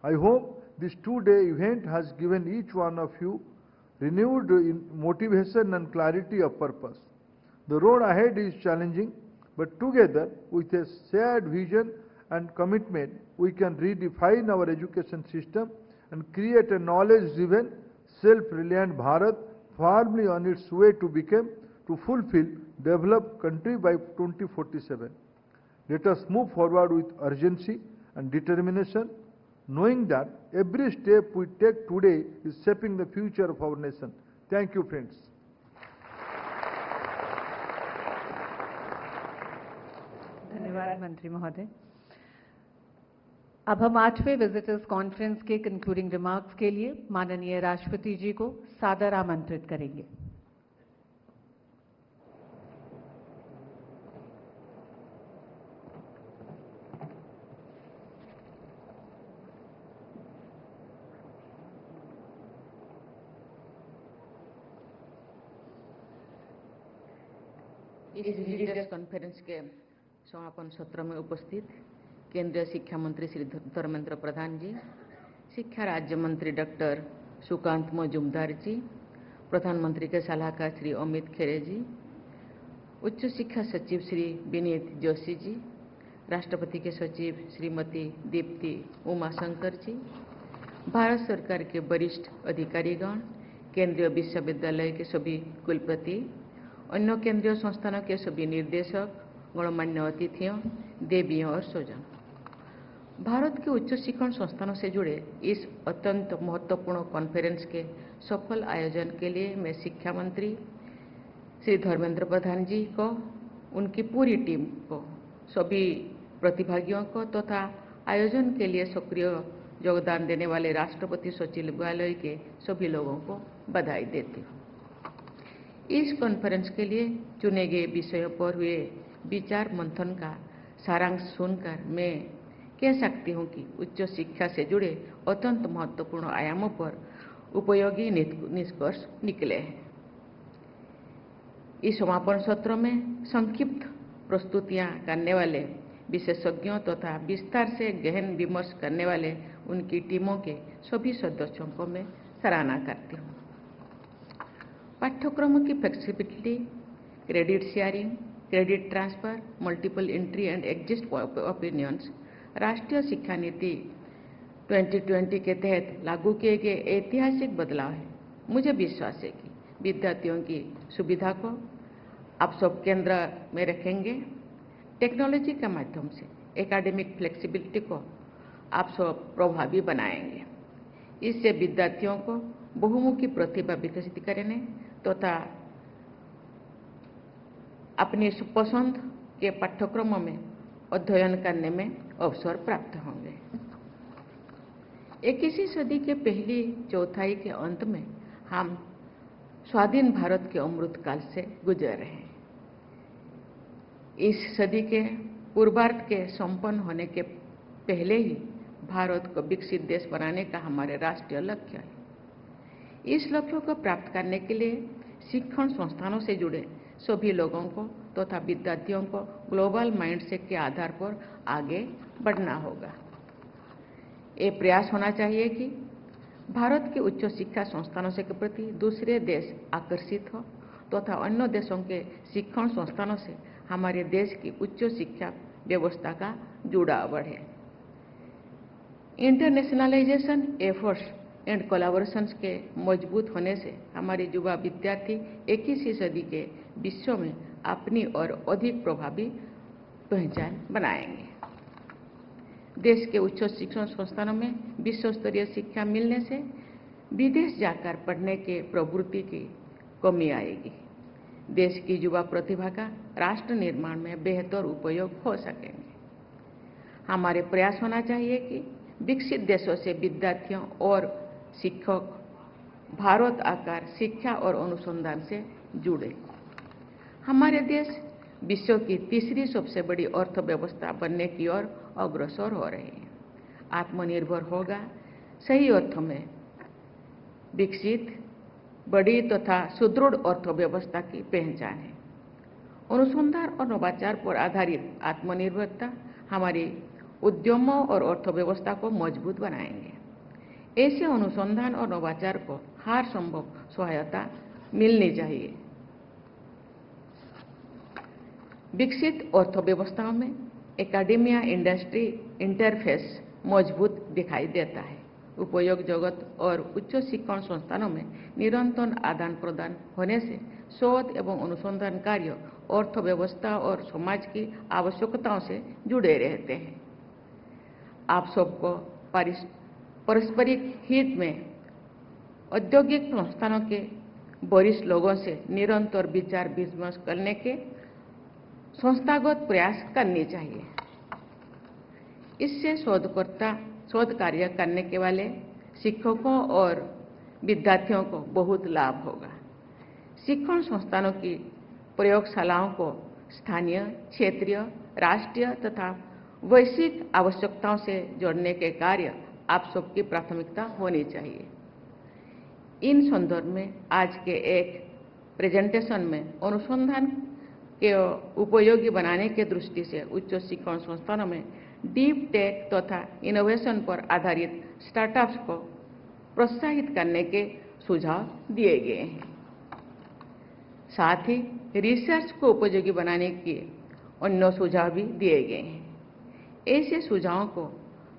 I hope this two-day event has given each one of you renewed motivation and clarity of purpose. The road ahead is challenging, but together with a shared vision and commitment, we can redefine our education system and create a knowledge-driven, self-reliant Bharat firmly on its way to fulfill developed country by 2047. Let us move forward with urgency and determination, knowing that every step we take today is shaping the future of our nation. Thank you, friends. धन्यवाद मंत्री महोदय। अब हम 8वें visitors conference के concluding remarks के लिए माननीय राष्ट्रपति जी को सादर आमंत्रित करेंगे। इस विजिटर्स कॉन्फ्रेंस के समापन सत्र में उपस्थित केंद्रीय शिक्षा मंत्री श्री धर्मेंद्र प्रधान जी, शिक्षा राज्य मंत्री डॉक्टर सुकांत मजूमदार जी, प्रधानमंत्री के सलाहकार श्री अमित खेरे जी, उच्च शिक्षा सचिव श्री विनीत जोशी जी, राष्ट्रपति के सचिव श्रीमती दीप्ति उमाशंकर जी, भारत सरकार के वरिष्ठ अधिकारीगण, केंद्रीय विश्वविद्यालय के सभी कुलपति, अन्य केंद्रीय संस्थानों के सभी निर्देशक, गणमान्य अतिथियों, देवियों और स्वजन, भारत के उच्च शिक्षण संस्थानों से जुड़े इस अत्यंत महत्वपूर्ण कॉन्फ्रेंस के सफल आयोजन के लिए मैं शिक्षा मंत्री श्री धर्मेंद्र प्रधान जी को, उनकी पूरी टीम को, सभी प्रतिभागियों को तथा आयोजन के लिए सक्रिय योगदान देने वाले राष्ट्रपति सचिवालय के सभी लोगों को बधाई देती हूँ। इस कॉन्फ्रेंस के लिए चुने गए विषयों पर हुए विचार मंथन का सारांश सुनकर मैं कह सकती हूँ कि उच्च शिक्षा से जुड़े अत्यंत महत्वपूर्ण आयामों पर उपयोगी निष्कर्ष निकले हैं। इस समापन सत्र में संक्षिप्त प्रस्तुतियां करने वाले विशेषज्ञों तथा विस्तार से गहन विमर्श करने वाले उनकी टीमों के सभी सदस्यों को मैं सराहना करती हूँ। पाठ्यक्रमों की flexibility, credit sharing, credit transfer, multiple entry and exit opinions राष्ट्रीय शिक्षा नीति 2020 के तहत लागू किए गए ऐतिहासिक बदलाव है। मुझे विश्वास है कि विद्यार्थियों की सुविधा को आप सब केंद्र में रखेंगे। टेक्नोलॉजी के माध्यम से एकेडमिक फ्लेक्सिबिलिटी को आप सब प्रभावी बनाएंगे। इससे विद्यार्थियों को बहुमुखी प्रतिभा विकसित करने तथा अपनी पसंद के पाठ्यक्रमों में अध्ययन करने में अवसर प्राप्त होंगे। 21वीं सदी के पहली चौथाई के अंत में हम स्वाधीन भारत के अमृत काल से गुजर रहे हैं। इस सदी के पूर्वार्ध के संपन्न होने के पहले ही भारत को विकसित देश बनाने का हमारे राष्ट्रीय लक्ष्य है। इस लक्ष्य को प्राप्त करने के लिए शिक्षण संस्थानों से जुड़े सभी लोगों को तथा विद्यार्थियों को ग्लोबल माइंडसेट के आधार पर आगे बढ़ना होगा। ये प्रयास होना चाहिए कि भारत के उच्च शिक्षा संस्थानों से के प्रति दूसरे देश आकर्षित हो तथा अन्य देशों के शिक्षण संस्थानों से हमारे देश की उच्च शिक्षा व्यवस्था का जुड़ाव बढ़े। इंटरनेशनलाइजेशन एफर्ट्स एंड कोलैबोरेशंस के मजबूत होने से हमारे युवा विद्यार्थी 21वीं सदी के विश्व में अपनी और अधिक प्रभावी पहचान बनाएंगे। देश के उच्च शिक्षण संस्थानों में विश्व स्तरीय शिक्षा मिलने से विदेश जाकर पढ़ने के प्रवृत्ति की कमी आएगी। देश की युवा प्रतिभा का राष्ट्र निर्माण में बेहतर उपयोग हो सकेंगे। हमारे प्रयास होना चाहिए कि विकसित देशों से विद्यार्थियों और शिक्षक भारत आकर शिक्षा और अनुसंधान से जुड़े। हमारे देश विश्व की तीसरी सबसे बड़ी अर्थव्यवस्था बनने की ओर अग्रसर हो रही है। आत्मनिर्भर होगा सही अर्थ में विकसित, बड़ी तथा सुदृढ़ अर्थव्यवस्था की पहचान है। अनुसंधान और नवाचार पर आधारित आत्मनिर्भरता हमारी उद्यमों और अर्थव्यवस्था को मजबूत बनाएंगे। ऐसे अनुसंधान और नवाचार को हर संभव सहायता मिलनी चाहिए। विकसित अर्थव्यवस्थाओं में एकेडेमिया इंडस्ट्री इंटरफेस मजबूत दिखाई देता है। उपयोग जगत और उच्च शिक्षण संस्थानों में निरंतर आदान प्रदान होने से शोध एवं अनुसंधान कार्य अर्थव्यवस्था और समाज की आवश्यकताओं से जुड़े रहते हैं। आप सबको पारस्परिक हित में औद्योगिक संस्थानों के वरिष्ठ लोगों से निरंतर विचार विमर्श करने के संस्थागत प्रयास करनी चाहिए। इससे शोध कार्य करने के वाले शिक्षकों और विद्यार्थियों को बहुत लाभ होगा। शिक्षण संस्थानों की प्रयोगशालाओं को स्थानीय, क्षेत्रीय, राष्ट्रीय तथा वैश्विक आवश्यकताओं से जोड़ने के कार्य आप सबकी प्राथमिकता होनी चाहिए। इन संदर्भ में आज के एक प्रेजेंटेशन में अनुसंधान के उपयोगी बनाने के दृष्टि से उच्च शिक्षण संस्थानों में डीप टेक तथा इनोवेशन पर आधारित स्टार्टअप्स को प्रोत्साहित करने के सुझाव दिए गए हैं। साथ ही रिसर्च को उपयोगी बनाने के अन्य सुझाव भी दिए गए हैं। ऐसे सुझावों को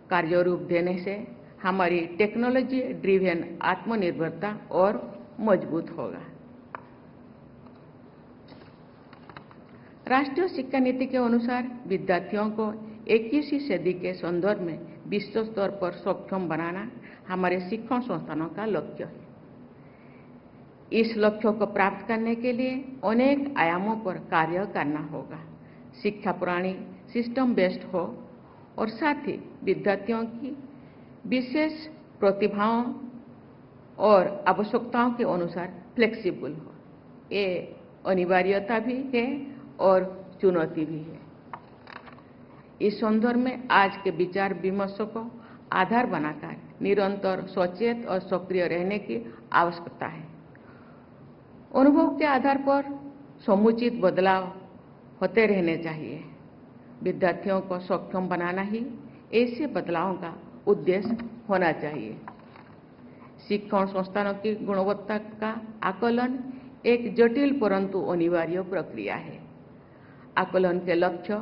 कार्यरूप देने से हमारी टेक्नोलॉजी ड्रिवन आत्मनिर्भरता और मजबूत होगा। राष्ट्रीय शिक्षा नीति के अनुसार विद्यार्थियों को 21वीं सदी के संदर्भ में विश्व स्तर पर सक्षम बनाना हमारे शिक्षण संस्थानों का लक्ष्य है। इस लक्ष्य को प्राप्त करने के लिए अनेक आयामों पर कार्य करना होगा। शिक्षा प्रणाली सिस्टम बेस्ड हो और साथ ही विद्यार्थियों की विशेष प्रतिभाओं और आवश्यकताओं के अनुसार फ्लेक्सिबल हो। ये अनिवार्यता भी है और चुनौती भी है। इस संदर्भ में आज के विचार विमर्श को आधार बनाकर निरंतर सचेत और सक्रिय रहने की आवश्यकता है। अनुभव के आधार पर समुचित बदलाव होते रहने चाहिए। विद्यार्थियों को सक्षम बनाना ही ऐसे बदलावों का उद्देश्य होना चाहिए। शिक्षण संस्थानों की गुणवत्ता का आकलन एक जटिल परंतु अनिवार्य प्रक्रिया है। आकलन के लक्ष्य,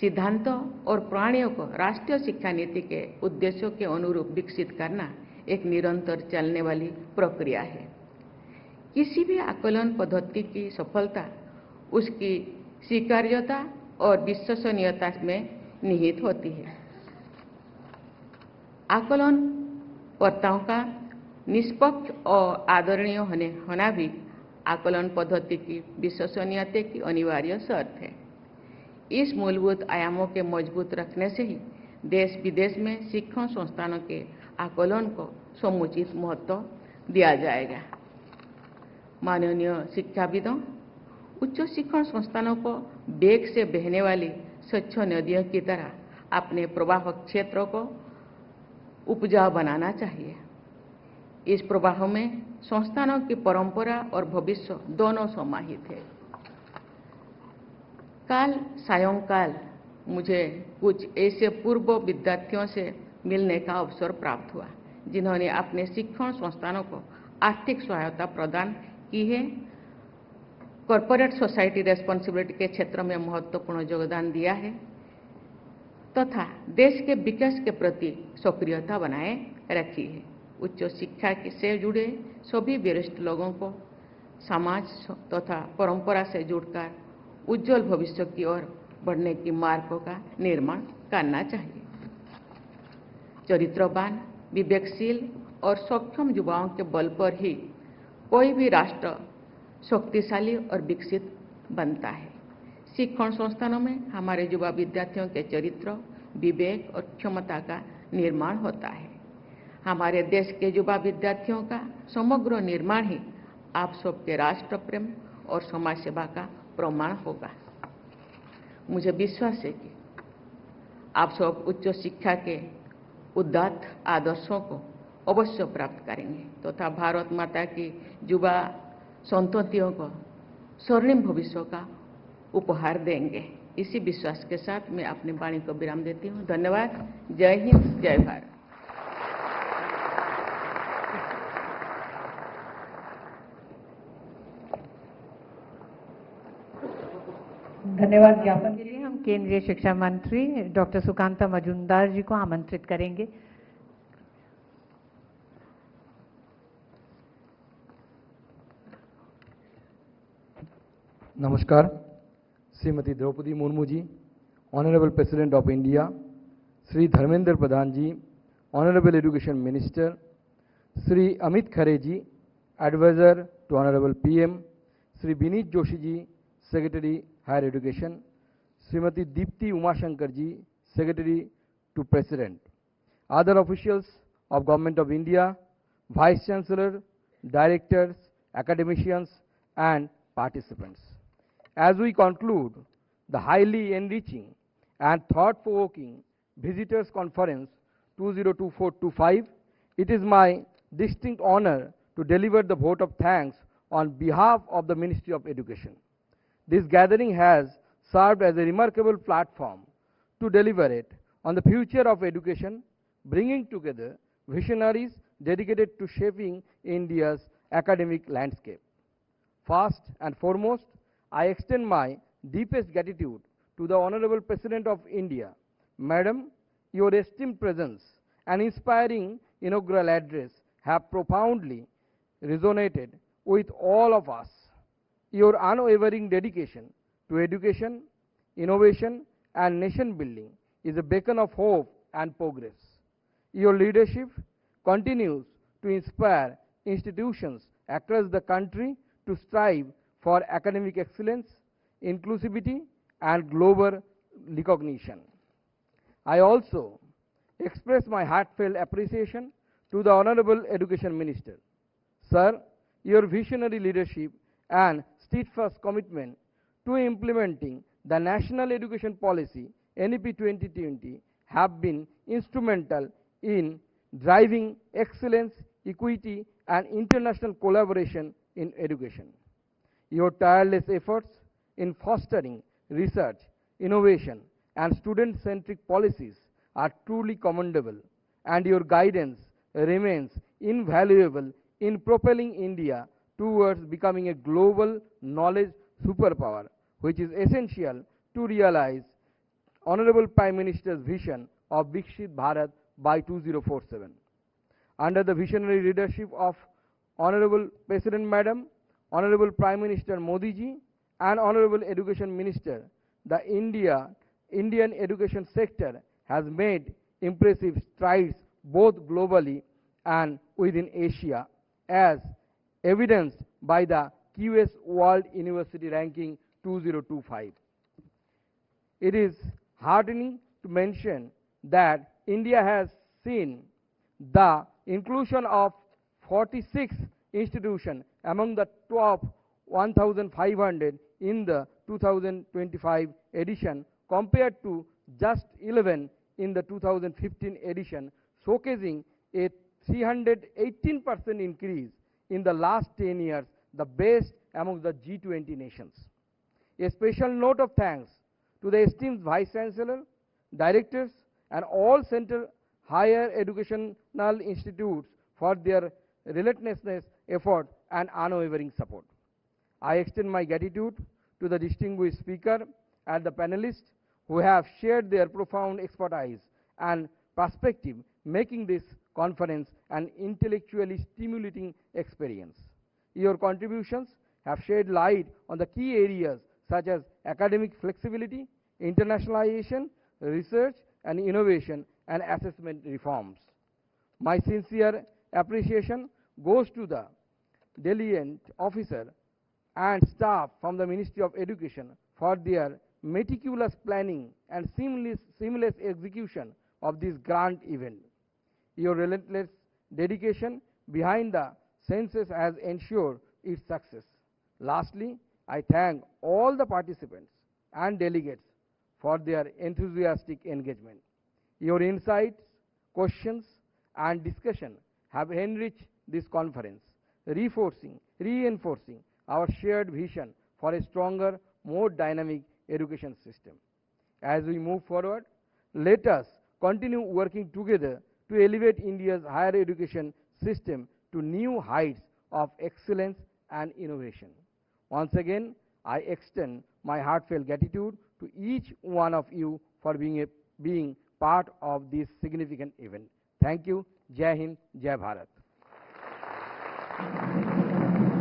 सिद्धांतों और प्रणालियों को राष्ट्रीय शिक्षा नीति के उद्देश्यों के अनुरूप विकसित करना एक निरंतर चलने वाली प्रक्रिया है। किसी भी आकलन पद्धति की सफलता उसकी स्वीकार्यता और विश्वसनीयता में निहित होती है। आकलनकर्ताओं का निष्पक्ष और आदरणीय होना भी आकलन पद्धति की विश्वसनीयता की अनिवार्य शर्त है। इस मूलभूत आयामों के मजबूत रखने से ही देश विदेश में शिक्षण संस्थानों के आकलन को समुचित महत्व दिया जाएगा। माननीय शिक्षाविदों, उच्च शिक्षण संस्थानों को वेग से बहने वाली स्वच्छ नदियों की तरह अपने प्रवाह क्षेत्रों को उपजाऊ बनाना चाहिए। इस प्रवाह में संस्थानों की परंपरा और भविष्य दोनों समाहित है। काल सायंकाल मुझे कुछ ऐसे पूर्व विद्यार्थियों से मिलने का अवसर प्राप्त हुआ जिन्होंने अपने शिक्षण संस्थानों को आर्थिक सहायता प्रदान की है, कॉर्पोरेट सोसाइटी रेस्पॉन्सिबिलिटी के क्षेत्र में महत्वपूर्ण योगदान दिया है तथा देश के विकास के प्रति सक्रियता बनाए रखी है। उच्च शिक्षा से जुड़े सभी वरिष्ठ लोगों को समाज तथा परंपरा से जुड़कर उज्जवल भविष्य की ओर बढ़ने की मार्गों का निर्माण करना चाहिए। चरित्रवान, विवेकशील और सक्षम युवाओं के बल पर ही कोई भी राष्ट्र शक्तिशाली और विकसित बनता है। शिक्षण संस्थानों में हमारे युवा विद्यार्थियों के चरित्र, विवेक और क्षमता का निर्माण होता है। हमारे देश के युवा विद्यार्थियों का समग्र निर्माण ही आप सबके राष्ट्र प्रेम और समाज सेवा का प्रमाण होगा। मुझे विश्वास है कि आप सब उच्च शिक्षा के उदात्त आदर्शों को अवश्य प्राप्त करेंगे तथा भारत माता की युवा संततियों को स्वर्णिम भविष्य का उपहार देंगे। इसी विश्वास के साथ मैं अपनी वाणी को विराम देती हूँ। धन्यवाद। जय हिंद, जय भारत। धन्यवाद ज्ञापन के लिए हम केंद्रीय शिक्षा मंत्री डॉक्टर सुकांता मजूमदार जी को आमंत्रित करेंगे। नमस्कार। Shrimati Draupadi Murmu ji, honourable president of India, Shri Dharmendra Pradhan ji, honourable education minister, Shri Amit Khare ji, adviser to honourable PM, Shri Vineet Joshi ji, secretary higher education, Shrimati Deepti Umashankar ji, secretary to president, other officials of government of India, vice chancellor, directors, academicians and participants. As we conclude the highly enriching and thought-provoking Visitors Conference 2024-25, it is my distinct honor to deliver the vote of thanks on behalf of the Ministry of Education. This gathering has served as a remarkable platform to deliberate on the future of education, bringing together visionaries dedicated to shaping India's academic landscape. First and foremost, I extend my deepest gratitude to the Honorable President of India. Madam, your esteemed presence and inspiring inaugural address have profoundly resonated with all of us. Your unwavering dedication to education, innovation, and nation building is a beacon of hope and progress. Your leadership continues to inspire institutions across the country to strive for academic excellence, inclusivity, and global recognition. I also express my heartfelt appreciation to the Honorable Education Minister. Sir, your visionary leadership and steadfast commitment to implementing the National Education Policy NEP 2020 have been instrumental in driving excellence, equity, and international collaboration in education. Your tireless efforts in fostering research, innovation, and student-centric policies are truly commendable, and your guidance remains invaluable in propelling India towards becoming a global knowledge superpower, which is essential to realize Honorable Prime Minister's vision of Vikshit Bharat by 2047. Under the visionary leadership of Honorable President Madam, Honorable Prime Minister Modi ji, and Honorable Education Minister, the Indian education sector has made impressive strides both globally and within Asia, as evidenced by the QS World University Ranking 2025. It is heartening to mention that India has seen the inclusion of 46 institutions among the top 1,500 in the 2025 edition compared to just 11 in the 2015 edition, showcasing a 318% increase in the last 10 years, the best among the G20 nations. A special note of thanks to the esteemed Vice Chancellor, Directors, and all Center Higher Educational Institutes for their relentless effort and unwavering support. I extend my gratitude to the distinguished speaker and the panelists who have shared their profound expertise and perspective, making this conference an intellectually stimulating experience. Your contributions have shed light on the key areas such as academic flexibility, internationalization, research and innovation, and assessment reforms. My sincere appreciation goes to the delegate officer and staff from the Ministry of Education for their meticulous planning and seamless execution of this grand event. Your relentless dedication behind the census has ensured its success. Lastly, I thank all the participants and delegates for their enthusiastic engagement. Your insights, questions, and discussion have enriched this conference, reinforcing our shared vision for a stronger, more dynamic education system. As we move forward, let us continue working together to elevate India's higher education system to new heights of excellence and innovation. Once again, I extend my heartfelt gratitude to each one of you for being part of this significant event. Thank you. Jai Hind, Jai Bharat.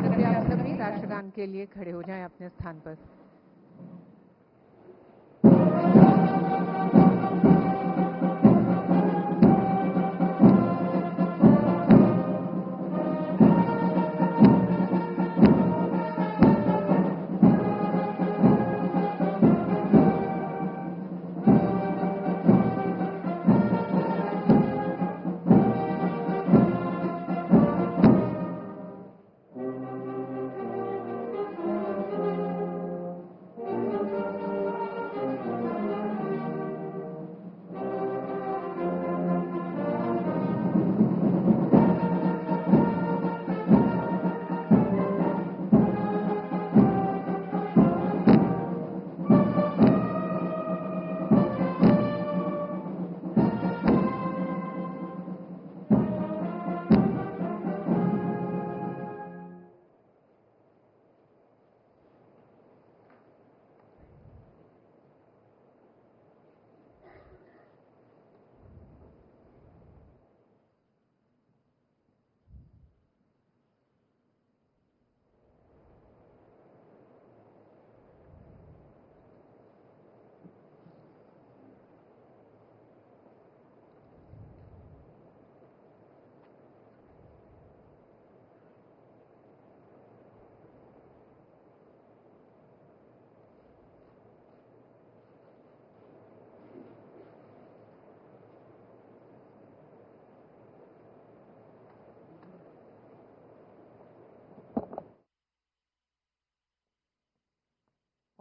कृपया आप सभी राष्ट्रगान के लिए खड़े हो जाएं अपने स्थान पर।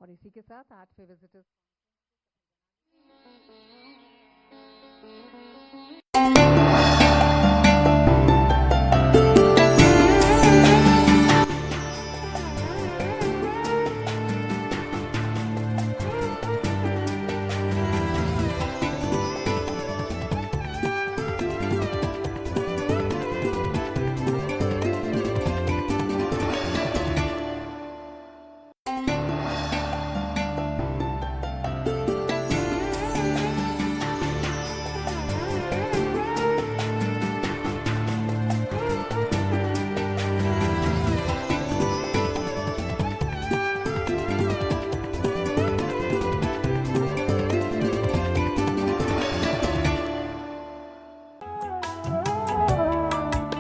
और इसी के साथ 8वें विजिटर्स